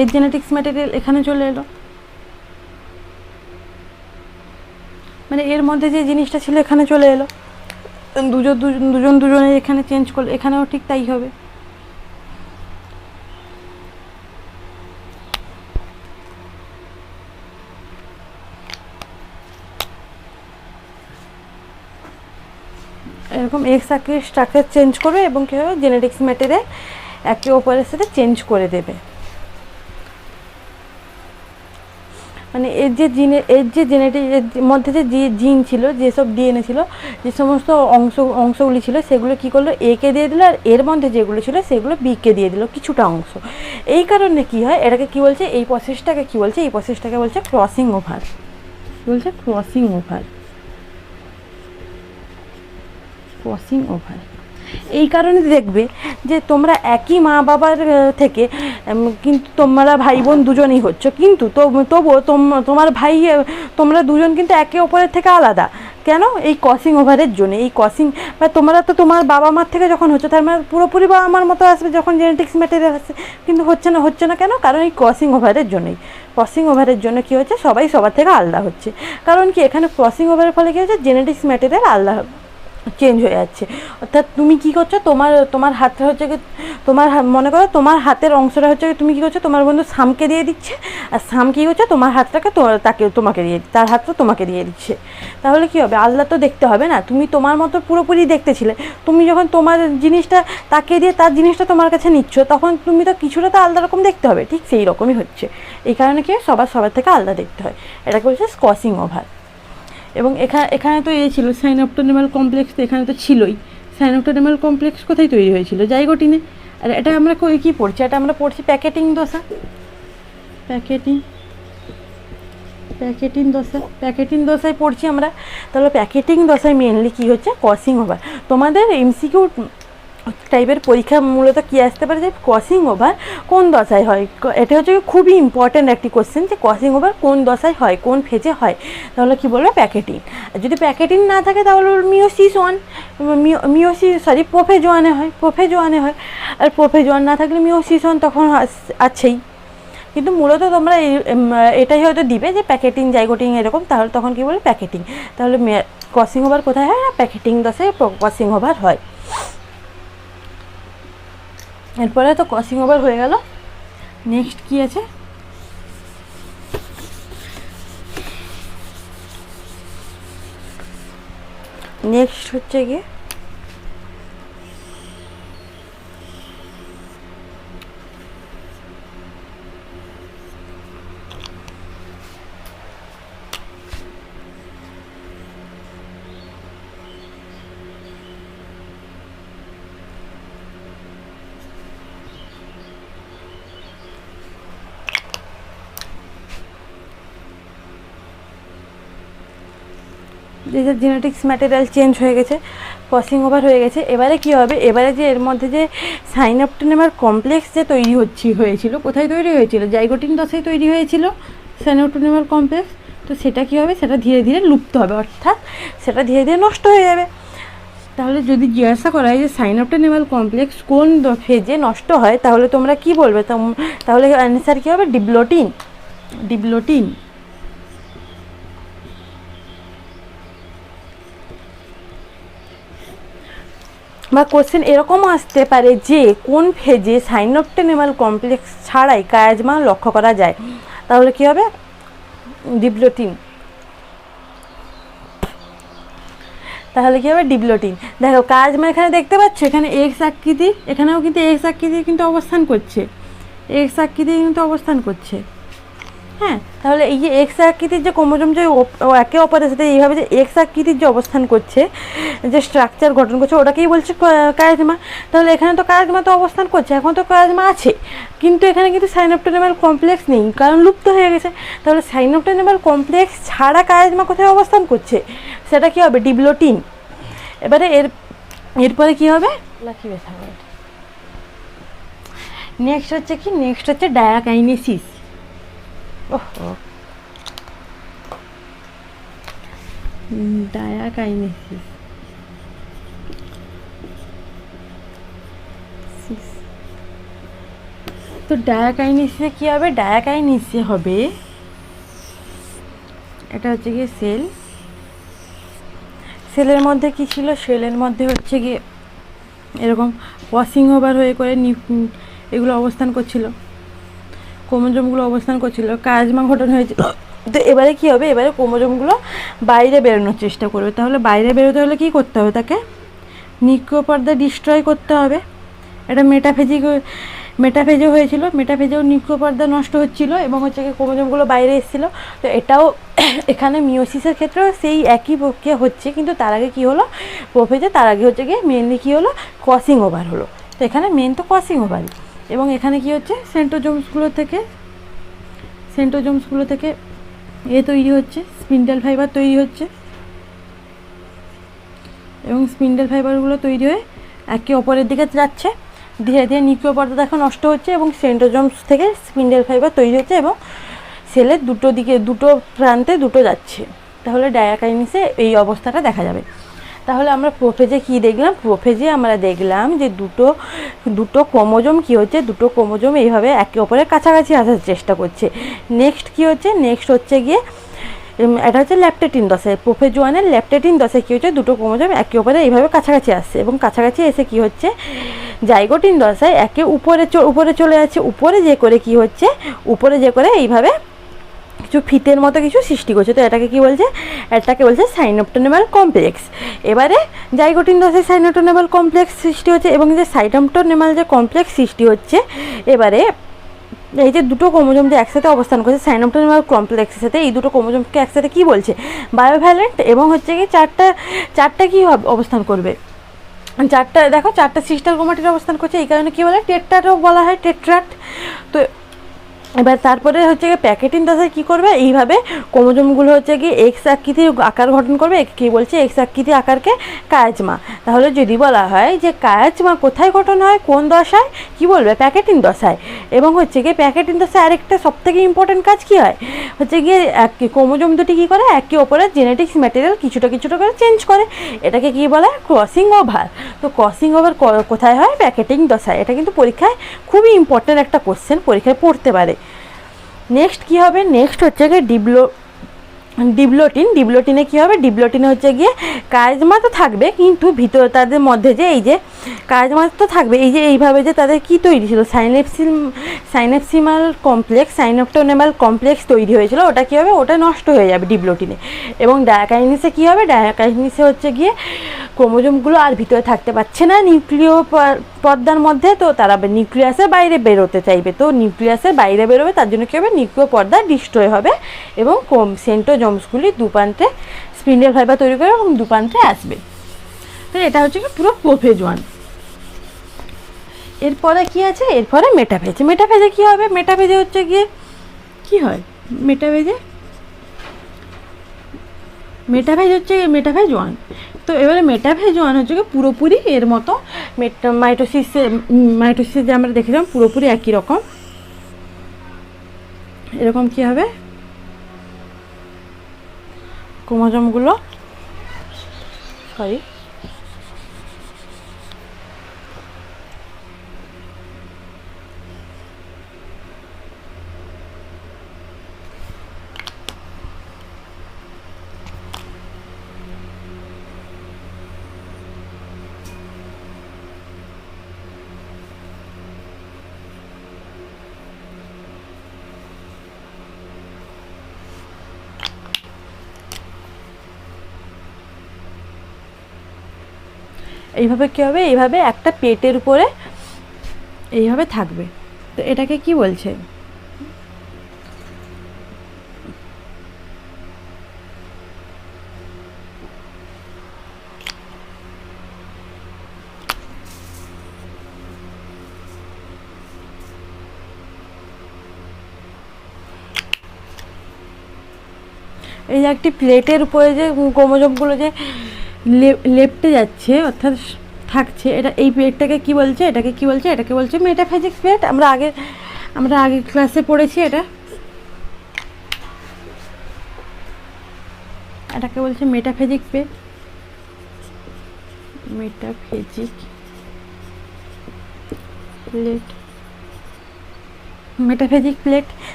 এর জেনেটিক্স ম্যাটেরিয়াল এখানে চলে এলো। মানে এর মধ্যে যে জিনিসটা ছিল এখানে চলে এলো, দুজনে এখানে চেঞ্জ করলো, এখানেও ঠিক তাই হবে। এরকম এক্স আকৃতির স্ট্রাকচার চেঞ্জ করবে, এবং কী হবে, জেনেটিক্স ম্যাটেরিয়াল একে অপরের সাথে চেঞ্জ করে দেবে। মানে এর যে জেনেটিক মধ্যে যে জিন ছিল, যেসব ডিএনএ ছিল, যে সমস্ত অংশগুলি ছিল, সেগুলো কী করলো, একে দিয়ে দিল, আর এর মধ্যে যেগুলো ছিল সেগুলো বিকে দিয়ে দিল কিছুটা অংশ। এই কারণে কী হয়, এটাকে কী বলছে, এই প্রসেসটাকে কী বলছে, এই প্রসেসটাকে বলছে ক্রসিং ওভার। বলছে ক্রসিং ওভার, ক্রসিং ওভার। এই কারণে দেখবে যে তোমরা একই মা বাবার থেকে কিন্তু তোমরা ভাই বোন দুজনেই হচ্ছ, কিন্তু তবুও তোমার ভাই, তোমরা দুজন কিন্তু একে অপরের থেকে আলাদা। কেন? এই ক্রসিং ওভারের জন্য। এই ক্রসিং বা তোমরা তো তোমার বাবা মার থেকে যখন হচ্ছে, তার মানে পুরোপুরি বাবা মার মতো আসবে যখন জেনেটিক্স ম্যাটেরিয়াল আসছে, কিন্তু হচ্ছে না কেন? কারণ এই ক্রসিং ওভারের জন্যই। ক্রসিং ওভারের জন্য কী হচ্ছে, সবাই সবার থেকে আলাদা হচ্ছে। কারণ কি, এখানে ক্রসিং ওভারের ফলে কী হচ্ছে, জেনেটিক্স ম্যাটেরিয়াল আলাদা চেঞ্জ হয়ে যাচ্ছে। অর্থাৎ তুমি কী করছো, তোমার হাতটা হচ্ছে কি, মনে করো তোমার হাতের অংশটা হচ্ছে, তুমি কী করছো, তোমার বন্ধু সামকে দিয়ে দিচ্ছে, আর সাম কী করছে, তোমার হাতটাকে তোমাকে দিয়ে, তার হাতটা তোমাকে দিয়ে দিচ্ছে। তাহলে কী হবে, আলাদা তো দেখতে হবে না। তুমি তোমার মতো পুরোপুরি দেখতে ছিলে, তুমি যখন তোমার জিনিসটা তাকে দিয়ে তার জিনিসটা তোমার কাছে নিচ্ছ, তখন তুমি তো কিছুটা তো আলাদা রকম দেখতে হবে। ঠিক সেই রকমই হচ্ছে। এই কারণে কি, সবার থেকে আলাদা দেখতে হয়। এটাকে বলছে ক্রসিং ওভার। এবং এখানে তো ছিল সাইনোপ্টোনেমাল কমপ্লেক্স, তো এখানে তো ছিলই। সাইনোপ্টোনেমাল কমপ্লেক্স কোথায় তৈরি হয়েছিল? জাইগোটিনে। আর এটা আমরা কী পড়ছি, এটা আমরা পড়ছি প্যাকেটিং দশা। প্যাকেটিং দশায় পড়ছি আমরা। তাহলে প্যাকেটিং দশায় মেনলি কী হচ্ছে, ক্রসিং ওভার। তোমাদের এমসিকিউ টাইপের পরীক্ষা মূলত কী আসতে পারে, যে ক্রসিং ওভার কোন দশায় হয়। এটা হচ্ছে খুবই ইম্পর্ট্যান্ট একটি কোশ্চেন, যে ক্রসিং ওভার কোন দশায় হয়, কোন ফেজে হয়। তাহলে কী বলবে, প্যাকেটিং। আর যদি প্যাকেটিং না থাকে তাহলে মিওসিস ওয়ান, প্রোফেজ ওয়ানে হয়। আর প্রোফেজ ওয়ান না থাকলে মিওসিস ওয়ান তখন আছেই। কিন্তু মূলত তোমরা এটাই হয়তো দিবে যে প্যাকেটিং, জাইগোটিং এরকম, তাহলে তখন কী বলবে, প্যাকেটিং। তাহলে ক্রসিং ওভার কোথায় হয়, প্যাকেটিং দশায় ক্রসিং ওভার হয়। এরপরে তো ক্রসিং ওভার হয়ে গেল। নেক্সট কি আছে, নেক্সট হচ্ছে গিয়ে যে জেনেটিক্স ম্যাটেরিয়াল চেঞ্জ হয়ে গেছে, ক্রসিং ওভার হয়ে গেছে। এবারে কী হবে, এবারে যে এর মধ্যে যে সাইনোপ্টোনেমাল কমপ্লেক্স যে হয়েছিল, কোথায় তৈরি হয়েছিল, জাইগোটিন দশায় তৈরি হয়েছিল সাইনোপ্টোনেমাল কমপ্লেক্স। তো সেটা কী হবে, সেটা ধীরে ধীরে লুপ্ত হবে, অর্থাৎ সেটা ধীরে ধীরে নষ্ট হয়ে যাবে। তাহলে যদি জিজ্ঞাসা করা হয় যে সাইনোপ্টোনেমাল কমপ্লেক্স কোন ফেজে নষ্ট হয়, তাহলে তোমরা কি বলবে, তাহলে অ্যান্সার কী হবে, ডিপ্লোটিন। বা কোশ্চেন এরকমও আসতে পারে যে কোন ফেজে সাইনোপ্টোনেমাল কমপ্লেক্স ছাড়াই কায়াজমা লক্ষ্য করা যায়, তাহলে কী হবে, ডিপ্লোটিন। তাহলে কী হবে, ডিপ্লোটিন। দেখো কায়াজমা এখানে দেখতে পাচ্ছ, এখানে এক্স আকৃতি, এখানেও কিন্তু এক্স আকৃতি কিন্তু অবস্থান করছে, হ্যাঁ। তাহলে এই যে এক্স আকৃতির যে ক্রোমোজোম যে একে অপরের সাথে এইভাবে যে এক্স আকৃতির যে অবস্থান করছে, যে স্ট্রাকচার গঠন করছে, ওটাকেই বলছে কায়াজমা। তাহলে এখানে তো কায়াজমা তো অবস্থান করছে, এখন তো কায়াজমা আছে, কিন্তু এখানে কিন্তু সাইনোপ্টোনেমাল কমপ্লেক্স নেই, কারণ লুপ্ত হয়ে গেছে। তাহলে সাইনোপ্টোনেমাল কমপ্লেক্স ছাড়া কায়াজমা কোথায় অবস্থান করছে, সেটা কী হবে, ডিপ্লোটিন। এবারে এরপরে কী হবে, নেক্সট হচ্ছে ডায়াকাইনেসিস। ডায়াকাইনেসিস। তো ডায়াকাইনেসিসে কী হবে, ডায়াকাইনেসিসে হবে, এটা হচ্ছে গিয়ে সেলের মধ্যে কী ছিল, সেলের মধ্যে হচ্ছে গিয়ে এরকম ক্রসিং ওভার হয়ে করে এগুলো অবস্থান করছিল, ক্রোমোজোমগুলো অবস্থান করছিল, কায়াজমা গঠন হয়েছিল। তো এবারে কী হবে, এবারে ক্রোমোজোমগুলো বাইরে বেরোনোর চেষ্টা করবে। তাহলে বাইরে বেরোতে হলে কী করতে হবে, তাকে নিউক্লিয় পর্দা ডিস্ট্রয় করতে হবে। এটা মেটাফেজও হয়েছিল, মেটাফেজেও নিউক্লিয় পর্দা নষ্ট হচ্ছিল এবং হচ্ছে কি ক্রোমোজোমগুলো বাইরে এসেছিলো। তো এটাও এখানে মিওসিসের ক্ষেত্রেও সেই একই প্রক্রিয়া হচ্ছে, কিন্তু তার আগে কী হলো প্রোফেজে, তার আগে হচ্ছে গিয়ে মেনলি কী হলো ক্রসিং ওভার হলো। তো এখানে মেন তো ক্রসিং ওভারই। এবং এখানে কি হচ্ছে সেন্ট্রোজোমসগুলো থেকে তৈরি হচ্ছে, স্পিন্ডেল ফাইবার তৈরি হচ্ছে এবং স্পিন্ডেল ফাইবারগুলো তৈরি হয়ে একে অপরের দিকে যাচ্ছে। ধীরে ধীরে নিউক্লিয় পর্দা দেখো নষ্ট হচ্ছে এবং সেন্ট্রোজোমস থেকে স্পিন্ডেল ফাইবার তৈরি হচ্ছে এবং সেলের দুটো প্রান্তে যাচ্ছে। তাহলে ডায়াকাইনিসে এই অবস্থাটা দেখা যাবে। তাহলে আমরা প্রোফেজে কি দেখলাম? প্রোফেজে আমরা দেখলাম যে দুটো ক্রোমোজোম কি হচ্ছে, দুটো ক্রোমোজোম এইভাবে একে অপরের কাছাকাছি আসার চেষ্টা করছে। নেক্সট কি হচ্ছে? নেক্সট হচ্ছে গিয়ে এটা হচ্ছে ল্যাপটেটিন দশায়, প্রোফেজ ওয়ানের ল্যাপটেটিন দশায় কী হচ্ছে দুটো ক্রোমোজোম একে অপরে এইভাবে কাছাকাছি আসছে এবং কাছাকাছি এসে কি হচ্ছে জাইগোটিন দশায় একে উপরে চলে যাচ্ছে। উপরে যে করে এইভাবে কিছু ফিতের মতো কিছু সৃষ্টি করছে। তো এটাকে বলছে সাইনোপ্টোনেমাল কমপ্লেক্স। এবারে জাইগোটিন দশায় সাইনোপ্টোনেমাল কমপ্লেক্স সৃষ্টি হচ্ছে এবং যে সাইনোপ্টোনেমাল যে কমপ্লেক্স সৃষ্টি হচ্ছে, এবারে এই যে দুটো ক্রোমোজোম যে একসাথে অবস্থান করছে সাইনোপ্টোনেমাল কমপ্লেক্সের সাথে, এই দুটো ক্রোমোজোমকে একসাথে কি বলছে বায়োভ্যালেন্ট। এবং হচ্ছে কি চারটা কি অবস্থান করবে, চারটা সিস্টার ক্রোমাটিড অবস্থান করছে। এই কারণে কি বলে টেট্রাটও বলা হয়, টেট্রাট। তো এবার তারপরে হচ্ছে গিয়ে প্যাকেটিন দশায় কী করবে, এইভাবে ক্রোমোজোমগুলো হচ্ছে গিয়ে এক্স আকৃতির আকার গঠন করবে। কী বলছে? এক্স আকৃতির আকারকে কায়াজমা। তাহলে যদি বলা হয় যে কায়াজমা কোথায় গঠন হয়, কোন দশায়, কি বলবে? প্যাকেটিন দশায়। এবং হচ্ছে গিয়ে প্যাকেটিন দশায় আরেকটা সবথেকে ইম্পর্টেন্ট কাজ কী হয়, হচ্ছে গিয়ে ক্রোমোজোম দুটি কী করে একে অপরের জেনেটিক্স ম্যাটেরিয়াল কিছুটা করে চেঞ্জ করে। এটাকে কী বলা হয়? Crossing over. তো ক্রসিং ওভার কোথায় হয়? প্যাকেটিং দশায়। এটা কিন্তু পরীক্ষায় খুবই ইম্পর্টেন্ট একটা কোশ্চেন, পরীক্ষায় পড়তে পারে। নেক্সট কী হবে? নেক্সট হচ্ছে গিয়ে ডিপ্লোটিনে কী হবে? ডিপ্লোটিনে হচ্ছে গিয়ে কায়াজমা তো থাকবে, কিন্তু ভিতরে তাদের মধ্যে যে এই যে কায়াজমা তো থাকবে, এই যে এইভাবে যে তাদের কী তৈরি ছিল সাইনেপসিমাল কমপ্লেক্স, সাইনোপ্টোনেমাল কমপ্লেক্স তৈরি হয়েছিল, ওটা কী হবে? ওটা নষ্ট হয়ে যাবে ডিপ্লোটিনে। এবং ডায়াকাইনিসে কী হবে? ডায়াকাইনিসে হচ্ছে গিয়ে ক্রোমোজোমগুলো আর ভিতরে থাকতে পারছে না নিউক্লিয় পর্দার মধ্যে, তো তারা নিউক্লিয়াসের বাইরে বেরোতে চাইবে। তো নিউক্লিয়াসের বাইরে বেরোবে, তার জন্য কী হবে? নিউক্লিয় পর্দা ডিস্ট্রয় হবে এবং সেন্ট্রোজোমসগুলি দুপ্রান্তে স্পিন্ডেল ফাইবার তৈরি করে এবং দুপ্রান্তে আসবে। তো এটা হচ্ছে কি পুরো প্রোফেজ ওয়ান। এরপরে কি আছে? এরপরে মেটাফেজে কী হবে? মেটাফেজে হচ্ছে গিয়ে কী হয়? Metaphase one. তো এবারে মেটাফেজ ওয়ান হচ্ছে কি পুরোপুরি এর মতো মাইটোসিসে যে আমরা দেখেছিলাম পুরোপুরি একই রকম। এরকম কি হবে? ক্রোমোজোমগুলো এইভাবে কী হবে? এইভাবে একটা পেটের উপরে এইভাবে থাকবে। তো এটাকে কি বলছে? এই যে একটি প্লেটের উপরে যে ক্রোমোজোমগুলো যে লেপ্টে যাচ্ছে অর্থাৎ থাকছে, এই প্লেটটাকে কি বলছে? এটাকে বলছে মেটাফেজিক প্লেট। আমরা আগে ক্লাসে পড়েছি এটাকে বলছে মেটাফেজিক প্লেট।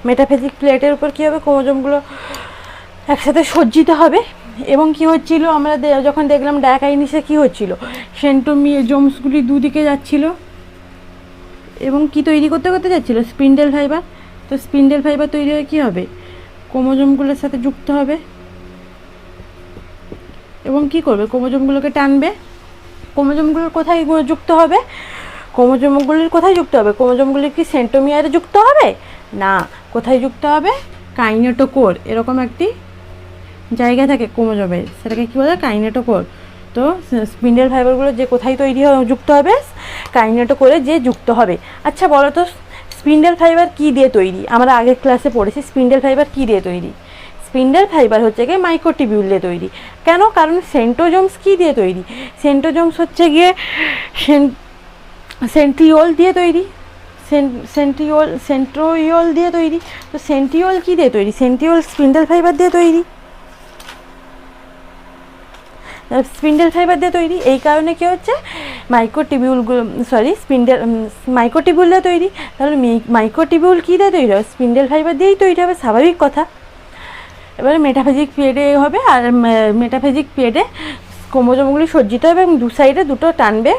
মেটাফেজিক প্লেটের উপর কী হবে? ক্রোমোজোমগুলো একসাথে সজ্জিত হবে। এবং কি হচ্ছিল? আমরা যখন দেখলাম ডায়াকাইনিসে কি হচ্ছিল, সেন্ট্রোজোমসগুলি দুদিকে যাচ্ছিল এবং কি তৈরি করতে যাচ্ছিল? Spindle fibre. তো স্পিন্ডেল ফাইবার তৈরি হয়ে কী হবে? ক্রোমোজোমগুলোর সাথে যুক্ত হবে এবং কি করবে? ক্রোমোজোমগুলোকে টানবে। ক্রোমোজোমগুলো কোথায় যুক্ত হবে? ক্রোমোজোমগুলির কোথায় যুক্ত হবে? ক্রোমোজোমগুলির কি সেন্ট্রোমিয়ারে যুক্ত হবে? না, কোথায় যুক্ত হবে? কাইনেটোকোর, এরকম একটি জায়গা থাকে ক্রোমোজোমের, সেটাকে কী বলে? কাইনেটোকোর। তো স্পিন্ডেল ফাইবারগুলো যে কোথায় তৈরি যুক্ত হবে? কাইনেটোকোরে যে যুক্ত হবে। আচ্ছা বলো তো, স্পিন্ডেল ফাইবার কী দিয়ে তৈরি? আমরা আগের ক্লাসে পড়েছি স্পিন্ডেল ফাইবার কী দিয়ে তৈরি। স্পিন্ডেল ফাইবার হচ্ছে গিয়ে মাইক্রোটিবিউল দিয়ে তৈরি। কেন? কারণ সেন্ট্রোজোমস কী দিয়ে তৈরি? সেন্ট্রোজোমস হচ্ছে গিয়ে সেন্ট্রিওল দিয়ে তৈরি। সেন্ট্রোইওল দিয়ে তৈরি। তো সেন্ট্রিওল কী দিয়ে তৈরি? সেন্ট্রিওল স্পিন্ডেল ফাইবার দিয়ে তৈরি। স্পিন্ডেল ফাইবার দিয়ে তৈরি। এই কারণে কী হচ্ছে? মাইক্রোটিবিউলগুলো মাইক্রোটিবিউল দিয়ে তৈরি। তাহলে মাইক্রোটিবিউল কী দিয়ে তৈরি হবে? স্পিন্ডেল ফাইবার দিয়েই তৈরি হবে, স্বাভাবিক কথা। এবারে মেটাফেজিক পিরিয়ডে হবে, আর মেটাফেজিক পিরিয়ডে ক্রোমোজোমগুলি সজ্জিত হবে এবং দু সাইডে দুটো টানবে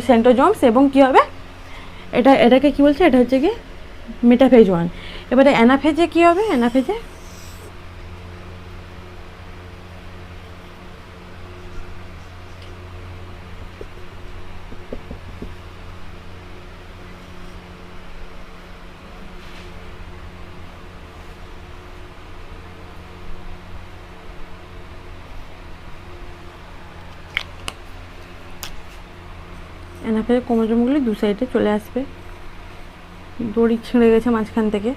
সেন্ট্রোজোমস, এবং কী হবে? এটাকে কী বলছে? এটা হচ্ছে কি মেটাফেজ 1। এবারে অ্যানাফেজে কী হবে? অ্যানাফেজে অ্যানাফেজে ক্রোমোজোমগুলি দু সাইডে চলে আসবে, দড়ি ছিঁড়ে গেছে মাঝখান থেকে।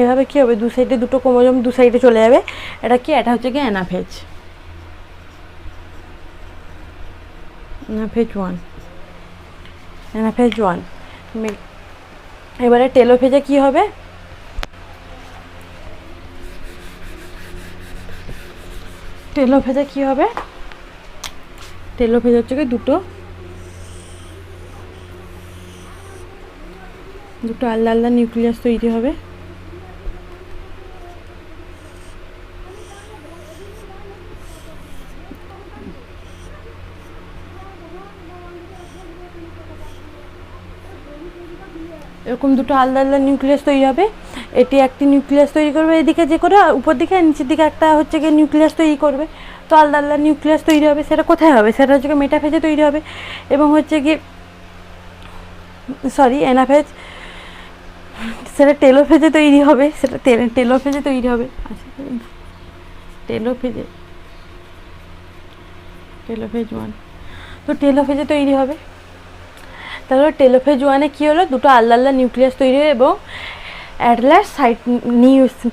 এভাবে কী হবে? দু সাইডে দুটো ক্রোমোজোম দু সাইডে চলে যাবে। এটা কি? এটা হচ্ছে কি অ্যানাফেজ। Anaphase 1, anaphase 1। এবারে টেলোফেজে কী হবে? টেলোফেজে কী হবে? টেলোফেজ হচ্ছে কি দুটো আলাদা আলাদা নিউক্লিয়াস তৈরি হবে। এরকম দুটো আলাদা আলাদা নিউক্লিয়াস তৈরি হবে। এটি একটি নিউক্লিয়াস তৈরি করবে এদিকে, যে করে উপর দিকে, নিচের দিকে একটা হচ্ছে গিয়ে নিউক্লিয়াস তৈরি করবে। তো আলাদা আলাদা নিউক্লিয়াস তৈরি হবে। সেটা কোথায় হবে? সেটা হচ্ছে গিয়ে মেটাফেজে তৈরি হবে, এবং হচ্ছে গিয়ে অ্যানাফেজ, সেটা টেলোফেজে তৈরি হবে। সেটা টেলোফেজে তৈরি হবে। আচ্ছা, টেলোফেজ 1। তো টেলোফেজে তৈরি হবে। তাহলে টেলোফেজ 1-এ কী হলো? দুটো আলাদা আলাদা নিউক্লিয়াস তৈরি হয়, এবং অ্যাট লাস্ট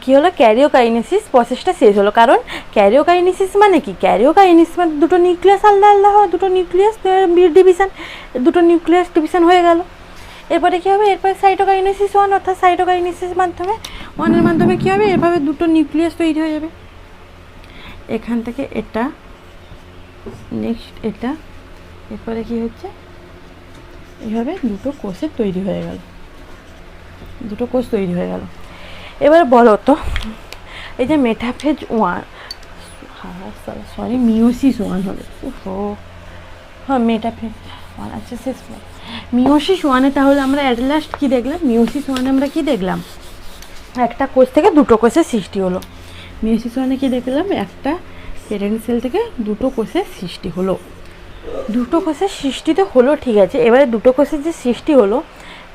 কী হলো? ক্যারিওকাইনেসিস প্রসেসটা শেষ হলো। কারণ ক্যারিওকাইনেসিস মানে কি? ক্যারিওকাইনেসিস মানে দুটো নিউক্লিয়াস আলাদা আলাদা হয়, দুটো নিউক্লিয়াস ডিভিশন হয়ে গেল। এরপরে কী হবে? এরপরে সাইটোকাইনেসিস 1, অর্থাৎ সাইটোকাইনেসিস ওয়ানের মাধ্যমে কী হবে? এভাবে দুটো নিউক্লিয়াস তৈরি হয়ে যাবে। এখান থেকে এটা, নেক্সট এটা, এরপরে কী হচ্ছে? এইভাবে দুটো কোষের তৈরি হয়ে গেল, দুটো কোষ তৈরি হয়ে গেল। এবার বলো তো, এই যে মেটাফেজ 1, মিওসিস 1 হবে। হ্যাঁ, মেটাফেজ 1, আচ্ছা শেষ। মিওসিস 1-এ তাহলে আমরা অ্যাট লাস্ট কী দেখলাম? মিওসিস 1-এ আমরা কী দেখলাম? একটা কোষ থেকে দুটো কোষের সৃষ্টি হলো। মিওসিস 1-এ কী দেখলাম? একটা প্যারেন্ট সেল থেকে দুটো কোষের সৃষ্টি হলো। দুটো কোষের সৃষ্টি তো হলো, ঠিক আছে। এবারে দুটো কোষের যে সৃষ্টি হলো,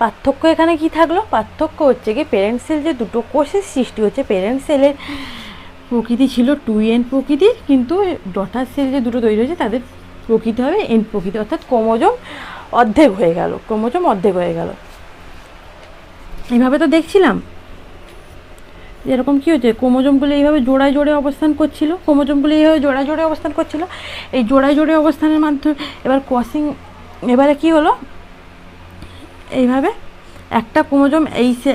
পার্থক্য এখানে কি থাকলো? পার্থক্য হচ্ছে কি, প্যারেন্ট সেল যে দুটো কোষের সৃষ্টি হচ্ছে, প্যারেন্ট সেলের প্রকৃতি ছিল 2n প্রকৃতির, কিন্তু ডটার সেল যে দুটো তৈরি হয়েছে তাদের প্রকৃতি হবে n প্রকৃতি, অর্থাৎ ক্রোমোজোম অর্ধেক হয়ে গেল। এইভাবে তো দেখছিলাম এরকম কী হচ্ছে, ক্রোমোজোমগুলো এইভাবে জোড়ায় অবস্থান করছিল। এই জোড়ায় অবস্থানের মাধ্যমে এবার ক্রসিং, এবারে কি হলো? এইভাবে একটা ক্রোমোজোম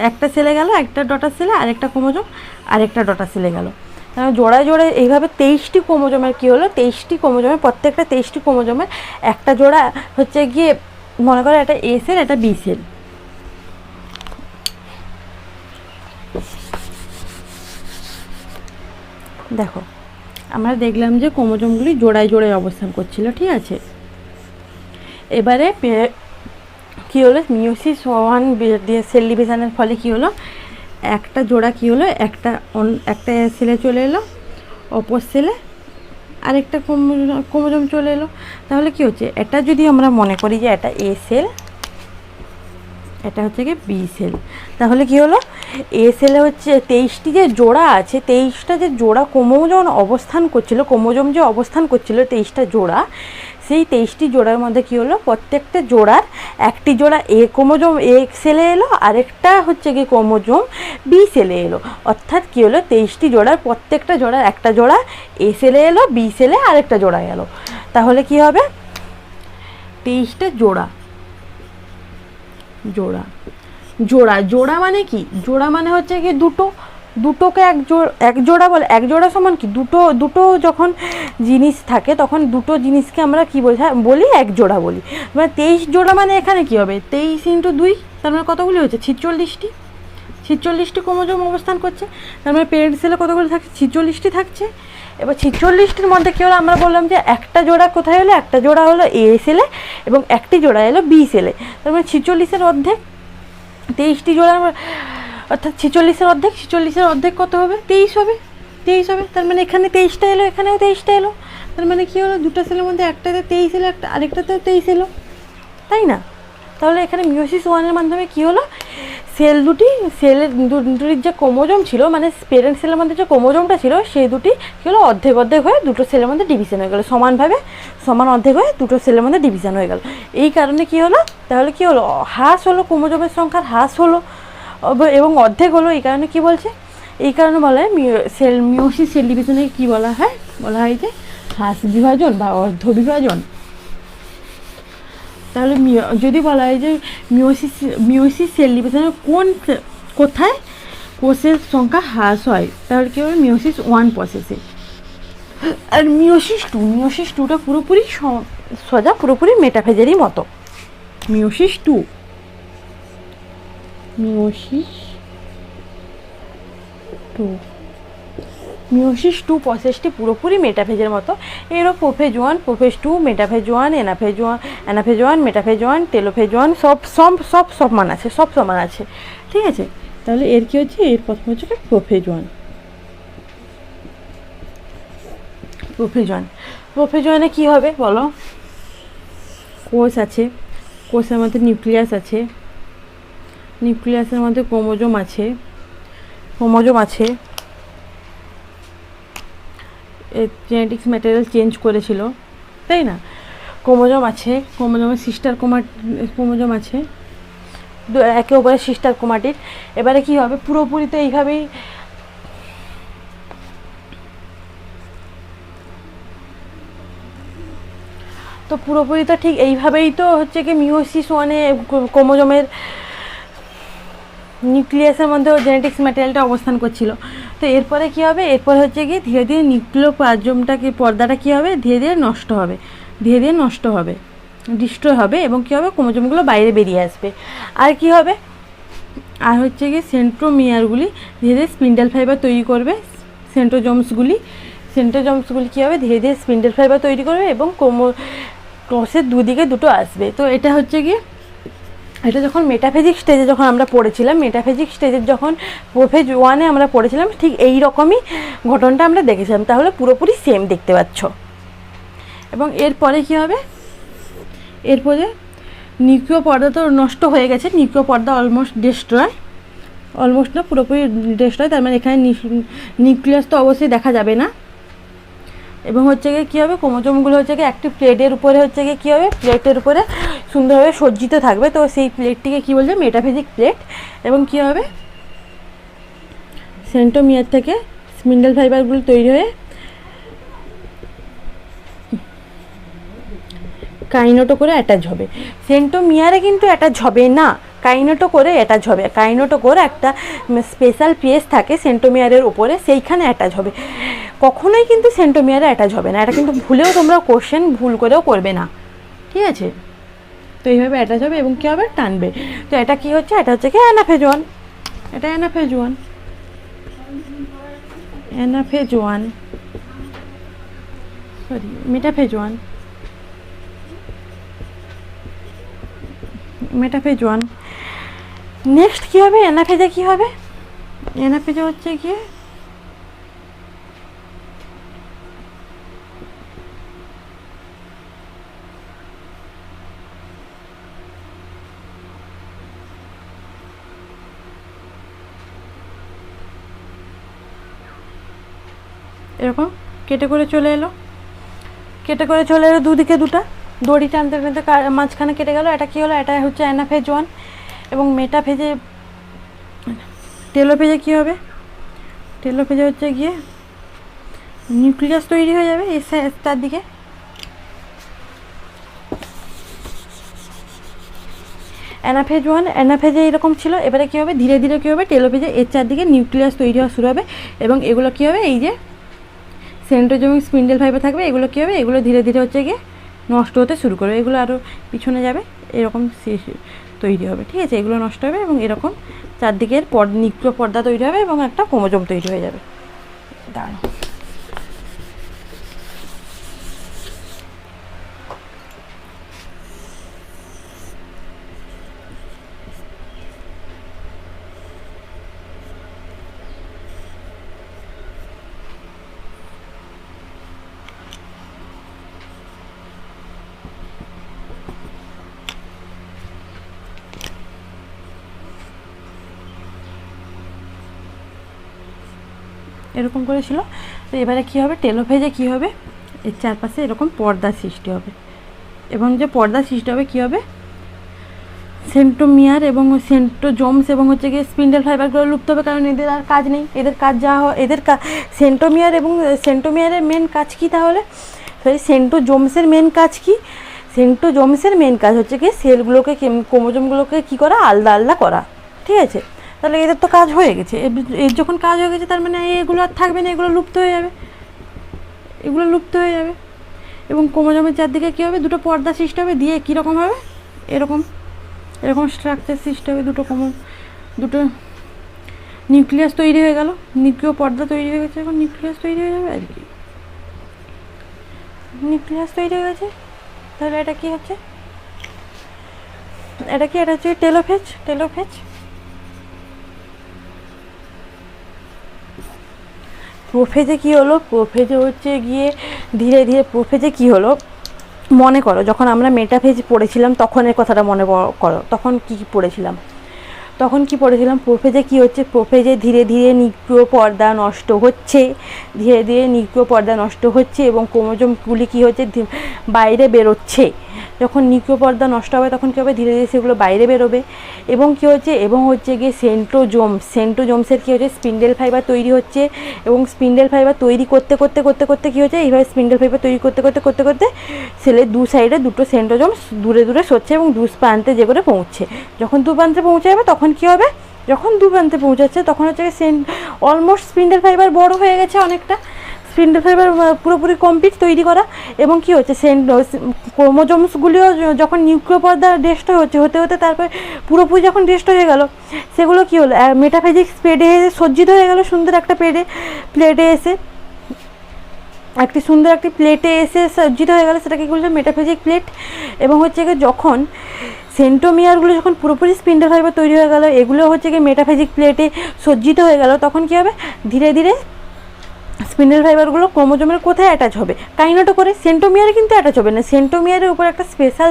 একটা সেলে গেল, একটা ডটার সেলে, আরেকটা ক্রোমোজোম আরেকটা ডটার সেলে গেল। জোড়ায় এইভাবে 23টি ক্রোমোজোমের কী হলো? 23টি ক্রোমোজোমের, প্রত্যেকটা 23টি ক্রোমোজোমের একটা জোড়া হচ্ছে গিয়ে, মনে করো একটা এ সেল, একটা বি সেল। দেখো, আমরা দেখলাম যে ক্রোমোজোমগুলি জোড়ায় অবস্থান করছিল, ঠিক আছে। এবারে কী হলো, মিওসিস ওয়ান সেল ডিভিশনের ফলে কী হলো, একটা জোড়া কী হলো, একটা সেলে চলে এলো, অপর সেলে আরেকটা ক্রোমোজোম চলে এলো। তাহলে কি হচ্ছে, এটা যদি আমরা মনে করি যে এটা এ সেল, এটা হচ্ছে কি বি সেল, তাহলে কি হলো, এ সেলে হচ্ছে 23টি যে জোড়া আছে, 23টা যে জোড়া ক্রোমোজোম অবস্থান করছিল, ক্রোমোজোম যে অবস্থান করছিল 23টা জোড়া, সেই 23টি জোড়ার মধ্যে কি হলো, প্রত্যেকটা জোড়ার একটি জোড়া এ ক্রোমোজোম এ সেলে এলো, আরেকটা হচ্ছে কি ক্রোমোজোম বি সেলে এলো। অর্থাৎ কি হলো, 23টি জোড়ার প্রত্যেকটা জোড়ার একটা জোড়া এ সেলে এলো, বি সেলে আরেকটা জোড়া এলো। তাহলে কি হবে, 23টা জোড়া জোড়া জোড়া জোড়া মানে কি, জোড়া মানে হচ্ছে কি দুটোকে এক জোড়া বলে, এক জোড়া সমান কি দুটো যখন জিনিস থাকে তখন দুটো জিনিসকে আমরা কি বলি, এক জোড়া বলি। মানে 23 জোড়া মানে এখানে কি হবে, 23 × 2, তার মানে কতগুলি হচ্ছে 46টি ক্রোমোজোম অবস্থান করছে। তার মানে প্যারেন্ট সেলে কতগুলো থাকছে, 46টি থাকছে। এবার 46টির মধ্যে কী হলো, আমরা বললাম যে একটা জোড়া কোথায় হলো, একটা জোড়া হলো এ সেলে এবং একটি জোড়া এলো বি সেলে। তার মানে 46-এর অর্ধেক 23টি জোড়া, অর্থাৎ 46-এর অর্ধেক কত হবে, 23 হবে। তার মানে এখানে 23টা এলো, এখানেও 23টা এলো। তার মানে কী হলো, দুটো সেলের মধ্যে একটাতে 23 এলো, আরেকটাতেও 23 এলো, তাই না? তাহলে এখানে মিওসিস ওয়ানের মাধ্যমে কী হলো, সেলের দুটির যে ক্রোমোজোম ছিল, মানে প্যারেন্ট সেলের মধ্যে যে ক্রোমোজোমটা ছিল সেই দুটি কী হলো, অর্ধেক হয়ে দুটো সেলের মধ্যে ডিভিশন হয়ে গেল, সমান অর্ধেক হয়ে দুটো সেলের মধ্যে ডিভিশন হয়ে গেল। এই কারণে কী হলো, তাহলে কী হলো, হ্রাস হলো, ক্রোমোজোমের সংখ্যার হ্রাস হলো এবং অর্ধেক হলো। এই কারণে কী বলছে, এই কারণে বলা হয় মিওসিস সেল ডিভিশনে কী বলা হয় যে হ্রাস বিভাজন বা অর্ধ বিভাজন। তাহলে যদি বলা হয় যে মিওসিস সেল ডিভিশনের কোথায় কোষের সংখ্যা হ্রাস হয়, তাহলে কী হবে, মিওসিস 1 প্রসেসে। আর মিওসিস 2টা পুরোপুরি সোজা, পুরোপুরি মেটাফেজেরই মতো। মিওসিস 2 প্রসেসটি পুরোপুরি মেটাফেজের মতো। এরও prophase 1, prophase 2, metaphase 1, anaphase 1, metaphase 1, telophase 1, সব সমান আছে, ঠিক আছে? তাহলে এর কী হচ্ছে, এর প্রথম হচ্ছে প্রোফেজ 1। প্রোফেজ 1-এ কী হবে বলো, কোষ আছে, কোষের মধ্যে নিউক্লিয়াস আছে, নিউক্লিয়াসের মধ্যে ক্রোমোজোম আছে, জেনেটিক্স ম্যাটেরিয়াল চেঞ্জ করেছিল, তাই না? ক্রোমোজোম আছে, ক্রোমোজোমের সিস্টার ক্রোমোজোম আছে, একে অপরের সিস্টার ক্রোমাটিড। এবারে কী হবে, পুরোপুরি তো এইভাবেই ঠিক এইভাবেই তো হচ্ছে কি মিওসিস 1-এ ক্রোমোজোমের নিউক্লিয়াসের মধ্যে জেনেটিক্স ম্যাটেরিয়ালটা অবস্থান করছিল। তো এরপরে কী হবে, এরপর হচ্ছে কি ধীরে ধীরে নিউক্লিওপ্লাজমটাকে পর্দাটা কী হবে, ধীরে ধীরে নষ্ট হবে, ডিস্ট্রয় হবে এবং কী হবে, ক্রোমোজোমগুলো বাইরে বেরিয়ে আসবে। আর কি হবে, আর হচ্ছে কি সেন্ট্রোমিয়ারগুলি ধীরে ধীরে স্পিন্ডেল ফাইবার তৈরি করবে, সেন্ট্রোজোমসগুলি কী হবে, ধীরে ধীরে স্পিন্ডেল ফাইবার তৈরি করবে এবং ক্রসের দুদিকে দুটো আসবে। তো এটা হচ্ছে কি, এটা যখন মেটাফেজিক স্টেজে যখন আমরা পড়েছিলাম, মেটাফেজিক স্টেজের যখন প্রোফেজ 1-এ আমরা পড়েছিলাম, ঠিক এই রকমই ঘটনাটা আমরা দেখেছিলাম। তাহলে পুরোপুরি সেম দেখতে পাচ্ছ। এবং এরপরে কী হবে, এরপরে নিউক্লিয় পর্দা তো নষ্ট হয়ে গেছে, নিউক্লিয় পর্দা অলমোস্ট না, পুরোপুরি ডিস্ট্রয়। তার মানে এখানে নিউক্লিয়াস তো অবশ্যই দেখা যাবে না। এবং হচ্ছে গিয়ে কী হবে, ক্রোমোজোমগুলো হচ্ছে গিয়ে একটি প্লেটের উপরে হচ্ছে গিয়ে কী হবে, প্লেটের উপরে সুন্দরভাবে সজ্জিত থাকবে। তো সেই প্লেটটিকে কী বলছে, মেটাফেজিক প্লেট। এবং কী হবে, সেন্ট্রোমিয়ার থেকে স্পিন্ডেল ফাইবারগুলো তৈরি হয়ে কাইনেটোকোরে অ্যাটাচ হবে। সেন্ট্রোমিয়ারে কিন্তু অ্যাটাচ হবে না, কাইনেটোকোরে অ্যাটাচ হবে। কাইনেটোকোর একটা স্পেশাল পেজ থাকে সেন্ট্রোমিয়ারের উপরে, সেইখানে অ্যাটাচ হবে। কখনোই কিন্তু সেন্ট্রোমিয়ারে অ্যাটাচ হবে না, এটা কিন্তু ভুলেও তোমরা ভুল করেও করবে না, ঠিক আছে? তো এইভাবে অ্যাটাচ হবে এবং কী হবে, টানবে। তো এটা কী হচ্ছে, এটা হচ্ছে কি অ্যানাফেজ 1, এটা অ্যানাফেজ 1, মেটাফেজ 1, মেটাফেজ 1। নেক্সট কী হবে, অ্যানাফেজে কী হবে, অ্যানাফেজে হচ্ছে গিয়ে এরকম কেটে করে চলে এলো, দুদিকে দুটা দড়ি টানতে টানতে মাঝখানে কেটে গেল। এটা কী হলো, এটা হচ্ছে অ্যানাফেজ 1। এবং মেটাফেজে টেলোফেজে কী হবে, টেলোফেজে হচ্ছে গিয়ে নিউক্লিয়াস তৈরি হয়ে যাবে তার দিকে। অ্যানাফেজে এরকম ছিল। এবারে কী হবে, ধীরে ধীরে কী হবে, টেলোফেজে এর চারদিকে নিউক্লিয়াস তৈরি হওয়া শুরু হবে। এবং এগুলো কী হবে, এই যে সেন্ট্রোজোম স্পিন্ডেল ফাইবার থাকবে, এগুলো কী হবে, এগুলো ধীরে ধীরে হচ্ছে গিয়ে নষ্ট হতে শুরু করবে। এগুলো আরও পিছনে যাবে, এরকম তৈরি হবে, ঠিক আছে, এগুলো নষ্ট হবে এবং এরকম চারদিকের নিউক্লিয় পর্দা তৈরি হবে এবং একটা ক্রোমোজোম তৈরি হয়ে যাবে। দাঁড়ানো, এরকম করে ছিল। তো এবারে কী হবে, টেলোফেজে কী হবে, এর চারপাশে এরকম পর্দা সৃষ্টি হবে। এবং যে পর্দা সৃষ্টি হবে কী হবে, সেন্ট্রোমিয়ার এবং সেন্ট্রোজোমস এবং হচ্ছে গিয়ে স্পিন্ডেল ফাইবারগুলো লুপ্ত হবে, কারণ এদের আর কাজ নেই। এদের কাজ যা হয়, সেন্ট্রোমিয়ার এবং সেন্ট্রোমিয়ারের মেন কাজ কী তাহলে, সেন্ট্রোজোমসের মেন কাজ কী, সেন্ট্রোজোমসের মেন কাজ হচ্ছে কি সেলগুলোকে, ক্রোমোজোমগুলোকে কী করা, আলাদা আলাদা করা, ঠিক আছে। তাহলে এদের তো কাজ হয়ে গেছে। এর যখন কাজ হয়ে গেছে তার মানে এগুলো আর থাকবে না, এগুলো লুপ্ত হয়ে যাবে, এবং ক্রোমোজোমের চারদিকে কী হবে, দুটো পর্দা সৃষ্টি হবে, দিয়ে কীরকম হবে, এরকম স্ট্রাকচার সৃষ্টি হবে, দুটো নিউক্লিয়াস তৈরি হয়ে গেল, নিউক্লিয় পর্দা তৈরি হয়ে গেছে, এখন নিউক্লিয়াস তৈরি হয়ে যাবে আর কি, নিউক্লিয়াস তৈরি হয়ে গেছে। তাহলে এটা কি হচ্ছে, এটা হচ্ছে টেলোফেজ। প্রোফেজে কী হলো, প্রোফেজে হচ্ছে গিয়ে ধীরে ধীরে প্রোফেজে কী হলো, মনে করো যখন আমরা মেটাফেজ পড়েছিলাম তখনের কথাটা মনে করো, তখন কি পড়েছিলাম, প্রোফেজে কী হচ্ছে, প্রোফেজে ধীরে ধীরে নিউক্লিয় পর্দা নষ্ট হচ্ছে, এবং ক্রোমোজোমগুলি কী হচ্ছে, বাইরে বেরোচ্ছে। যখন নিউক্লিয় পর্দা নষ্ট হবে তখন কী হবে, ধীরে ধীরে সেগুলো বাইরে বেরোবে। এবং কী হচ্ছে, গিয়ে সেন্ট্রোজোমসের কী হচ্ছে, স্পিন্ডেল ফাইবার তৈরি হচ্ছে, এবং স্পিন্ডেল ফাইবার তৈরি করতে কী হচ্ছে, এইভাবে স্পিন্ডেল ফাইবার তৈরি করতে সেলের দু সাইডে দুটো সেন্ট্রোজোমস দূরে দূরে সরছে এবং দু প্রান্তে যে করে পৌঁছছে। যখন দু প্রান্তে পৌঁছে যাবে তখন কী হবে, যখন দু প্রান্তে পৌঁছাচ্ছে তখন হচ্ছে অলমোস্ট স্পিন্ডেল ফাইবার বড় হয়ে গেছে অনেকটা, স্পিন্ডেল ফাইবার পুরোপুরি কমপ্লিট তৈরি করা। এবং কী হচ্ছে, ক্রোমোজোমসগুলিও যখন নিউক্লিয় পর্দা ডেস্ট্রয় হতে তারপরে পুরোপুরি যখন ডেস্ট্রয় হয়ে গেল, সেগুলো কী হলো, মেটাফেজিক প্লেটে সজ্জিত হয়ে গেল, সুন্দর একটা প্লেটে এসে সজ্জিত হয়ে গেল, সেটাকে বলছে মেটাফেজিক প্লেট। এবং হচ্ছে গিয়ে যখন সেন্ট্রোমিয়ারগুলো যখন পুরোপুরি স্পিন্ডেল ফাইবার তৈরি হয়ে গেল, এগুলো হচ্ছে গিয়ে মেটাফেজিক প্লেটে সজ্জিত হয়ে গেল, তখন কী হবে, ধীরে ধীরে স্পিন্ডেল ফাইবারগুলো ক্রোমোজোমের কোথায় অ্যাটাচ হবে, কাইনেটোকোরে। সেন্ট্রোমিয়ারে কিন্তু অ্যাটাচ হবে না, সেন্ট্রোমিয়ারের উপর একটা স্পেশাল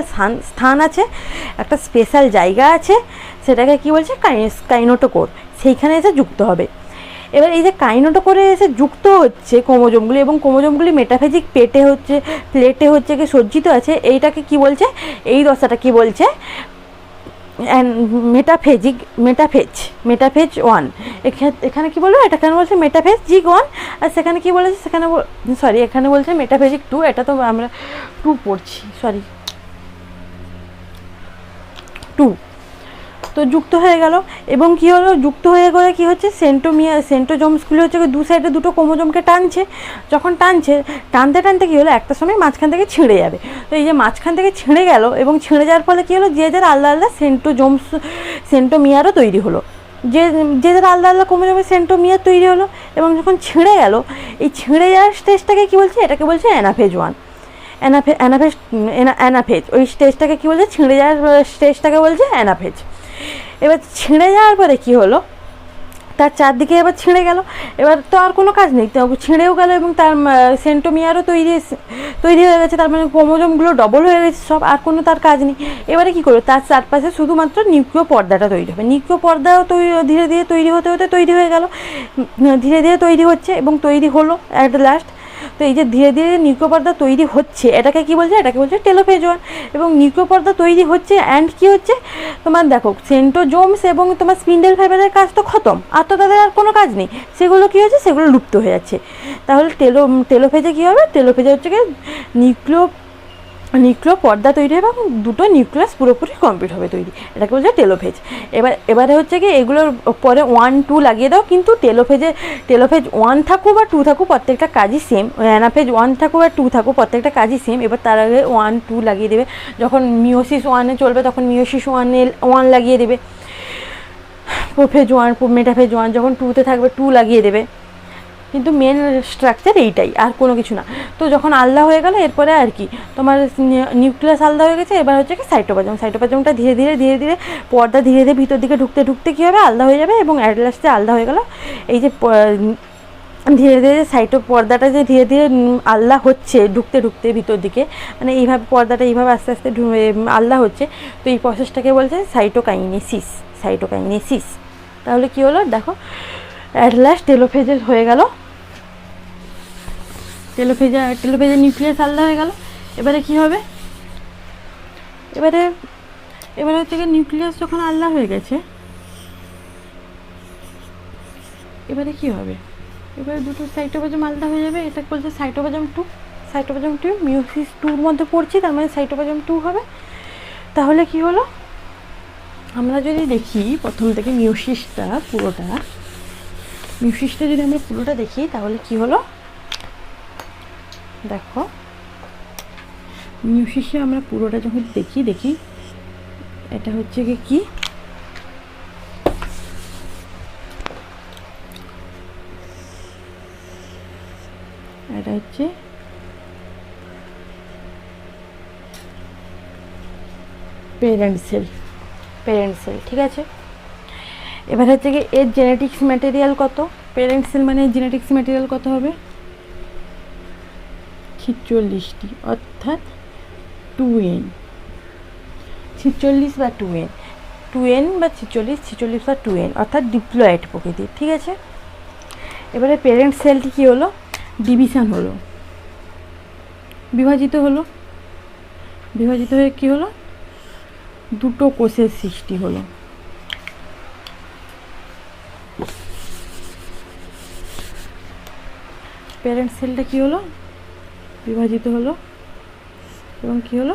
স্থান আছে, একটা স্পেশাল জায়গা আছে, সেটাকে কী বলছে, কাইনেটোকোর, সেইখানে এসে যুক্ত হবে। এবার এই যে কাইনেটোকোরে এসে যুক্ত হচ্ছে ক্রোমোজোমগুলি, এবং ক্রোমোজোমগুলি মেটাফেজিক প্লেটে হচ্ছে কি সজ্জিত আছে, এইটাকে কি বলছে, এই দশাটা কি বলছে, মেটাফেজ 1। এখানে কি বলবো, এটা কেন বলছে মেটাফেজিক 1, আর সেখানে কি বলেছে, এখানে বলছে মেটাফেজিক 2। এটা তো আমরা 2 পড়ছি, 2 তো যুক্ত হয়ে গেল। এবং কী হলো, যুক্ত হয়ে গেলে কী হচ্ছে, সেন্ট্রোজোমসগুলি হচ্ছে দু সাইডে দুটো ক্রোমোজোমকে টানছে, যখন টানতে কী হলো, একটা সময় মাঝখান থেকে ছিঁড়ে যাবে। তো এই যে মাঝখান থেকে ছিঁড়ে গেল, এবং ছিঁড়ে যাওয়ার ফলে কী হলো, যে যার আলাদা আলাদা সেন্ট্রোমিয়ারও তৈরি হলো, যে যার আলাদা আলাদা ক্রোমোজোমের সেন্ট্রোমিয়ার তৈরি হলো। এবং যখন ছিঁড়ে গেল, এই ছিঁড়ে যাওয়ার স্টেজটাকে কী বলছে, এটাকে বলছে অ্যানাফেজ 1। অ্যানাফেজ অ্যানাফেজ, ওই স্টেজটাকে কী বলছে, ছিঁড়ে যাওয়ার স্টেজটাকে বলছে অ্যানাফেজ। এবার ছিঁড়ে যাওয়ার পরে কী হলো, তার চারদিকে এবার ছিঁড়ে গেল, এবার তো আর কোনো কাজ নেই, তো ছিঁড়েও গেল এবং তার সেন্টোমিয়ারও তৈরি হয়ে গেছে, তার মানে ক্রোমোজোমগুলো ডবল হয়ে গেছে সব, আর কোনো তার কাজ নেই। এবারে কী করলো, তার চারপাশে শুধুমাত্র নিউক্লিয় পর্দাটা তৈরি হবে, নিউক্লিয় পর্দাও ধীরে ধীরে তৈরি হতে হতে তৈরি হয়ে গেল, ধীরে ধীরে তৈরি হচ্ছে এবং তৈরি হলো অ্যাট লাস্ট। তো এই যে ধীরে ধীরে নিউক্লিয় পর্দা তৈরি হচ্ছে, এটাকে কি বলছে, এটাকে বলছে টেলোফেজ 1। এবং নিউক্লিয় পর্দা তৈরি হচ্ছে অ্যান্ড কি হচ্ছে, তোমার দেখো সেন্ট্রোজোমস এবং তোমার স্পিন্ডেল ফাইবারের কাজ তো খতম, আর তো তাদের আর কোনো কাজ নেই, সেগুলো কী হচ্ছে, সেগুলো লুপ্ত হয়ে যাচ্ছে। তাহলে টেলোফেজে কী হবে, টেলোফেজে হচ্ছে কি নিউক্লিয় পর্দা তৈরি হবে এবং দুটো নিউক্লিয়াস পুরোপুরি কমপ্লিট হবে তৈরি, এটাকে বলছে টেলোফেজ। এবারে হচ্ছে কি এগুলোর পরে 1, 2 লাগিয়ে দাও, কিন্তু টেলোফেজ 1 থাকুক বা 2 থাকুক প্রত্যেকটা কাজই সেম, অ্যানাফেজ 1 থাকুক বা 2 থাকুক প্রত্যেকটা কাজই সেম। এবার তার আগে 1, 2 লাগিয়ে দেবে, যখন মিওসিস 1-এ চলবে তখন মিওসিস 1 লাগিয়ে দেবে, প্রোফেজ 1, মেটাফেজ 1 যখন 2-তে থাকবে 2 লাগিয়ে দেবে, কিন্তু মেন স্ট্রাকচার এইটাই, আর কোনো কিছু না। তো যখন আলাদা হয়ে গেল এরপরে আর কি তোমার নিউক্লিয়াস আলাদা হয়ে গেছে, এবার হচ্ছে কি সাইটোপ্লাজমটা ধীরে ধীরে পর্দা ধীরে ধীরে ভিতর দিকে ঢুকতে কী হবে, আলাদা হয়ে যাবে এবং অ্যাট লাস্টে আলাদা হয়ে গেল। এই যে ধীরে ধীরে পর্দাটা যে ধীরে ধীরে আলাদা হচ্ছে ঢুকতে ভিতর দিকে, মানে এইভাবে পর্দাটা এইভাবে আস্তে আস্তে আলাদা হচ্ছে, তো এই প্রসেসটাকে বলছে সাইটোকাইনেসিস। তাহলে কী হলো দেখো, অ্যাট লাস্ট টেলোফেজের হয়ে গেল, টেলোফেজের নিউক্লিয়াস আলাদা হয়ে গেল। এবারে কি হবে, এবারে হচ্ছে কি নিউক্লিয়াস যখন আলাদা হয়ে গেছে, এবারে কি হবে, এবারে দুটো সাইটোপ্লাজম আলাদা হয়ে যাবে, এটা বলছে সাইটোপ্লাজম 2 মিওসিস 2-র মধ্যে পড়ছি, তার মানে সাইটোপ্লাজম 2 হবে। তাহলে কি হলো, আমরা যদি দেখি প্রথম থেকে মিওসিসটা যদি আমরা পুরোটা দেখি, তাহলে কি হলো দেখো, মিওসিসে আমরা পুরোটা যখন দেখি এটা হচ্ছে কি এটা হচ্ছে প্যারেন্ট সেল, ঠিক আছে। এবার হচ্ছে কি এর জেনেটিক্স ম্যাটেরিয়াল কত, প্যারেন্ট সেল মানে জেনেটিক্স ম্যাটেরিয়াল কত হবে, 46টি, অর্থাৎ 2n, 46 বা 2n বা 46 বা 2n, অর্থাৎ ডিপ্লয়েড প্রকৃতির, ঠিক আছে। এবারে প্যারেন্ট সেলটি কী হলো, ডিভিশন হলো, বিভাজিত হয়ে কী হলো, দুটো কোষের সৃষ্টি হলো। প্যারেন্ট সেলটা কী হলো, বিভাজিত হলো এবং কী হলো,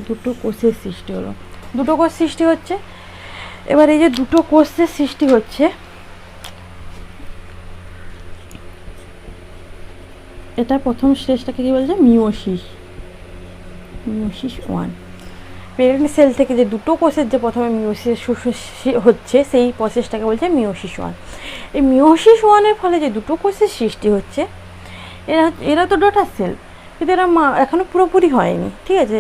দুটো কোষের সৃষ্টি হলো, দুটো কোষ সৃষ্টি হচ্ছে। এবার এই যে দুটো কোষের সৃষ্টি হচ্ছে, এটা প্রথম স্টেজটাকে কি বলছে, মিওসিস 1। প্যারেন্ট সেল থেকে যে দুটো কোষের যে প্রথমে মিওসিস হচ্ছে, সেই প্রসেসটাকে বলছে মিওসিস 1। এই মিওসিস 1-এর ফলে যে দুটো কোষের সৃষ্টি হচ্ছে, এরা তো ডটার সেল, কিন্তু এরা এখনও পুরোপুরি হয়নি, ঠিক আছে।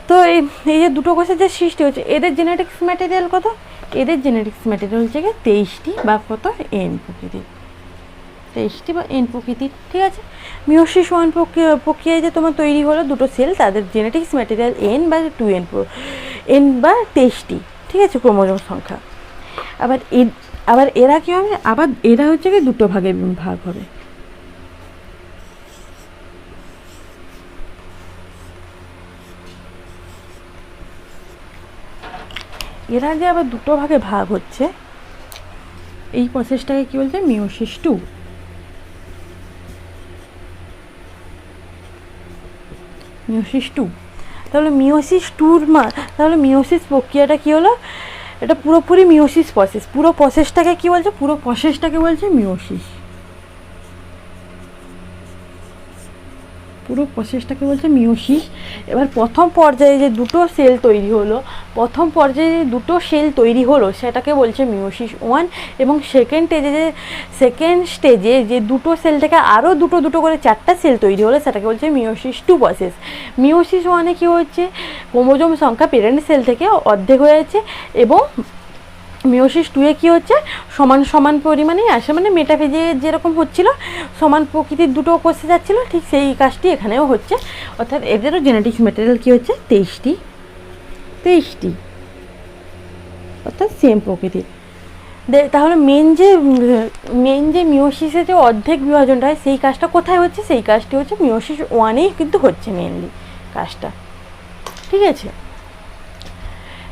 তো এই যে দুটো কোষের যে সৃষ্টি হচ্ছে, এদের জেনেটিক্স ম্যাটেরিয়াল কত, এদের জেনেটিক্স ম্যাটেরিয়াল হচ্ছে 23টি বা কত, n প্রকৃতির, 23টি বা n প্রকৃতির, ঠিক আছে। মিওসিস 1 প্রক্রিয়ায় যে তোমার তৈরি হলো দুটো সেল, তাদের জেনেটিক্স ম্যাটেরিয়াল n বা 2n বা 23টি, ঠিক আছে, ক্রোমোজোম সংখ্যা। আবার এরা কী হবে, আবার এরা হচ্ছে কি দুটো ভাগে ভাগ হবে, এরা যে আবার দুটো ভাগে ভাগ হচ্ছে, এই প্রসেসটাকে কি বলছে, মিওসিস 2। তাহলে মিওসিস 2-র তাহলে মিওসিস প্রক্রিয়াটা কী হলো, এটা পুরোপুরি মিওসিস প্রসেস, পুরো প্রসেসটাকে কি বলছে, পুরো প্রসেসটাকে বলছে মিওসিস। পুরো প্রসেসটাকে বলছে মিওসিস। এবার প্রথম পর্যায়ে যে দুটো সেল তৈরি হলো, প্রথম পর্যায়ে যে দুটো সেল তৈরি হলো সেটাকে বলছে মিওসিস 1, এবং সেকেন্ড স্টেজে যে দুটো সেল থেকে আরও দুটো দুটো করে 4টা সেল তৈরি হলো সেটাকে বলছে মিওসিস 2 প্রসেস। মিওসিস 1-এ কী হচ্ছে, ক্রোমোজোম সংখ্যা প্যারেন্ট সেল থেকে অর্ধেক হয়ে যাচ্ছে, এবং মিওসিস 2-এ কী হচ্ছে, সমান সমান পরিমাণেই আসে, মানে মেটাফেজে যেরকম হচ্ছিল সমান প্রকৃতির দুটো কোষে যাচ্ছিলো, ঠিক সেই কাজটি এখানেও হচ্ছে। অর্থাৎ এদেরও জেনেটিক্স ম্যাটেরিয়াল কী হচ্ছে, 23টি, অর্থাৎ সেম প্রকৃতির। তাহলে মেন যে মিওসিসের যে অর্ধেক বিভাজনটা হয় সেই কাজটা কোথায় হচ্ছে, সেই কাজটি হচ্ছে মিওসিস 1-এই কিন্তু হচ্ছে মেনলি কাজটা, ঠিক আছে।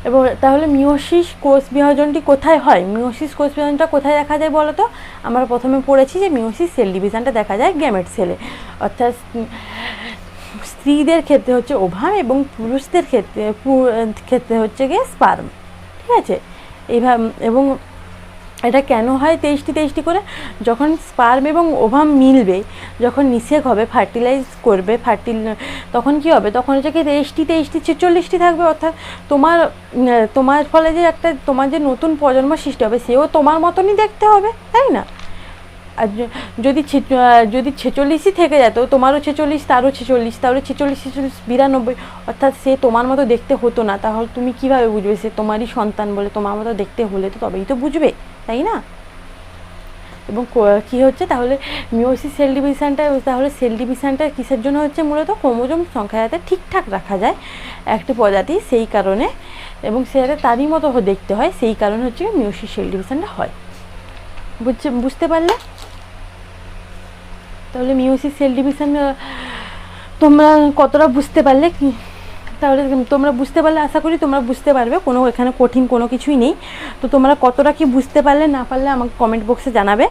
এবং তাহলে মিওসিস কোষ বিভাজনটি কোথায় হয়, মিওসিস কোষ বিভাজনটা কোথায় দেখা যায় বলো তো? আমরা প্রথমে পড়েছি যে মিওসিস সেল ডিভিশনটা দেখা যায় গ্যামেট সেলে, অর্থাৎ স্ত্রীদের ক্ষেত্রে হচ্ছে ওভাম এবং পুরুষদের ক্ষেত্রে হচ্ছে গিয়ে স্পার্ম, ঠিক আছে। এইভাবে, এবং এটা কেন হয় 23টি করে, যখন স্পার্ম এবং ওভাম মিলবে, যখন নিষেক হবে, ফার্টিলাইজ করবে, তখন কি হবে, তখন হচ্ছে কি 23টি 46টি থাকবে। অর্থাৎ তোমার ফলে যে তোমার যে নতুন প্রজন্ম সৃষ্টি হবে সেও তোমার মতনই দেখতে হবে, তাই না? আর যদি 46ই থেকে যেত, তোমারও 46, তারও 46, তাহলে 46 92, অর্থাৎ সে তোমার মতো দেখতে হতো না, তাহলে তুমি কিভাবে বুঝবে সে তোমারই সন্তান বলে? তোমার মতো দেখতে হলে তো তবেই তো বুঝবে, তাই না? এবং কী হচ্ছে তাহলে মিওসিস সেল ডিভিশনটা কিসের জন্য হচ্ছে, মূলত ক্রোমোজোম সংখ্যা যাতে ঠিকঠাক রাখা যায় একটি প্রজাতি, সেই কারণে, এবং সে যাতে তারই মতো দেখতে হয় সেই কারণে হচ্ছে মিওসিস সেল ডিভিশনটা হয়। বুঝতে পারলে? তাহলে মিওসিস সেল ডিভিশন তোমরা কতটা বুঝতে পারলে? তাহলে তোমরা বুঝতে পারলে, আশা করি তোমরা বুঝতে পারবে, এখানে কঠিন কোনো কিছুই নেই। তো তোমরা কতটা কি বুঝতে পারলে না পারলে আমাকে কমেন্ট বক্সে জানাবে।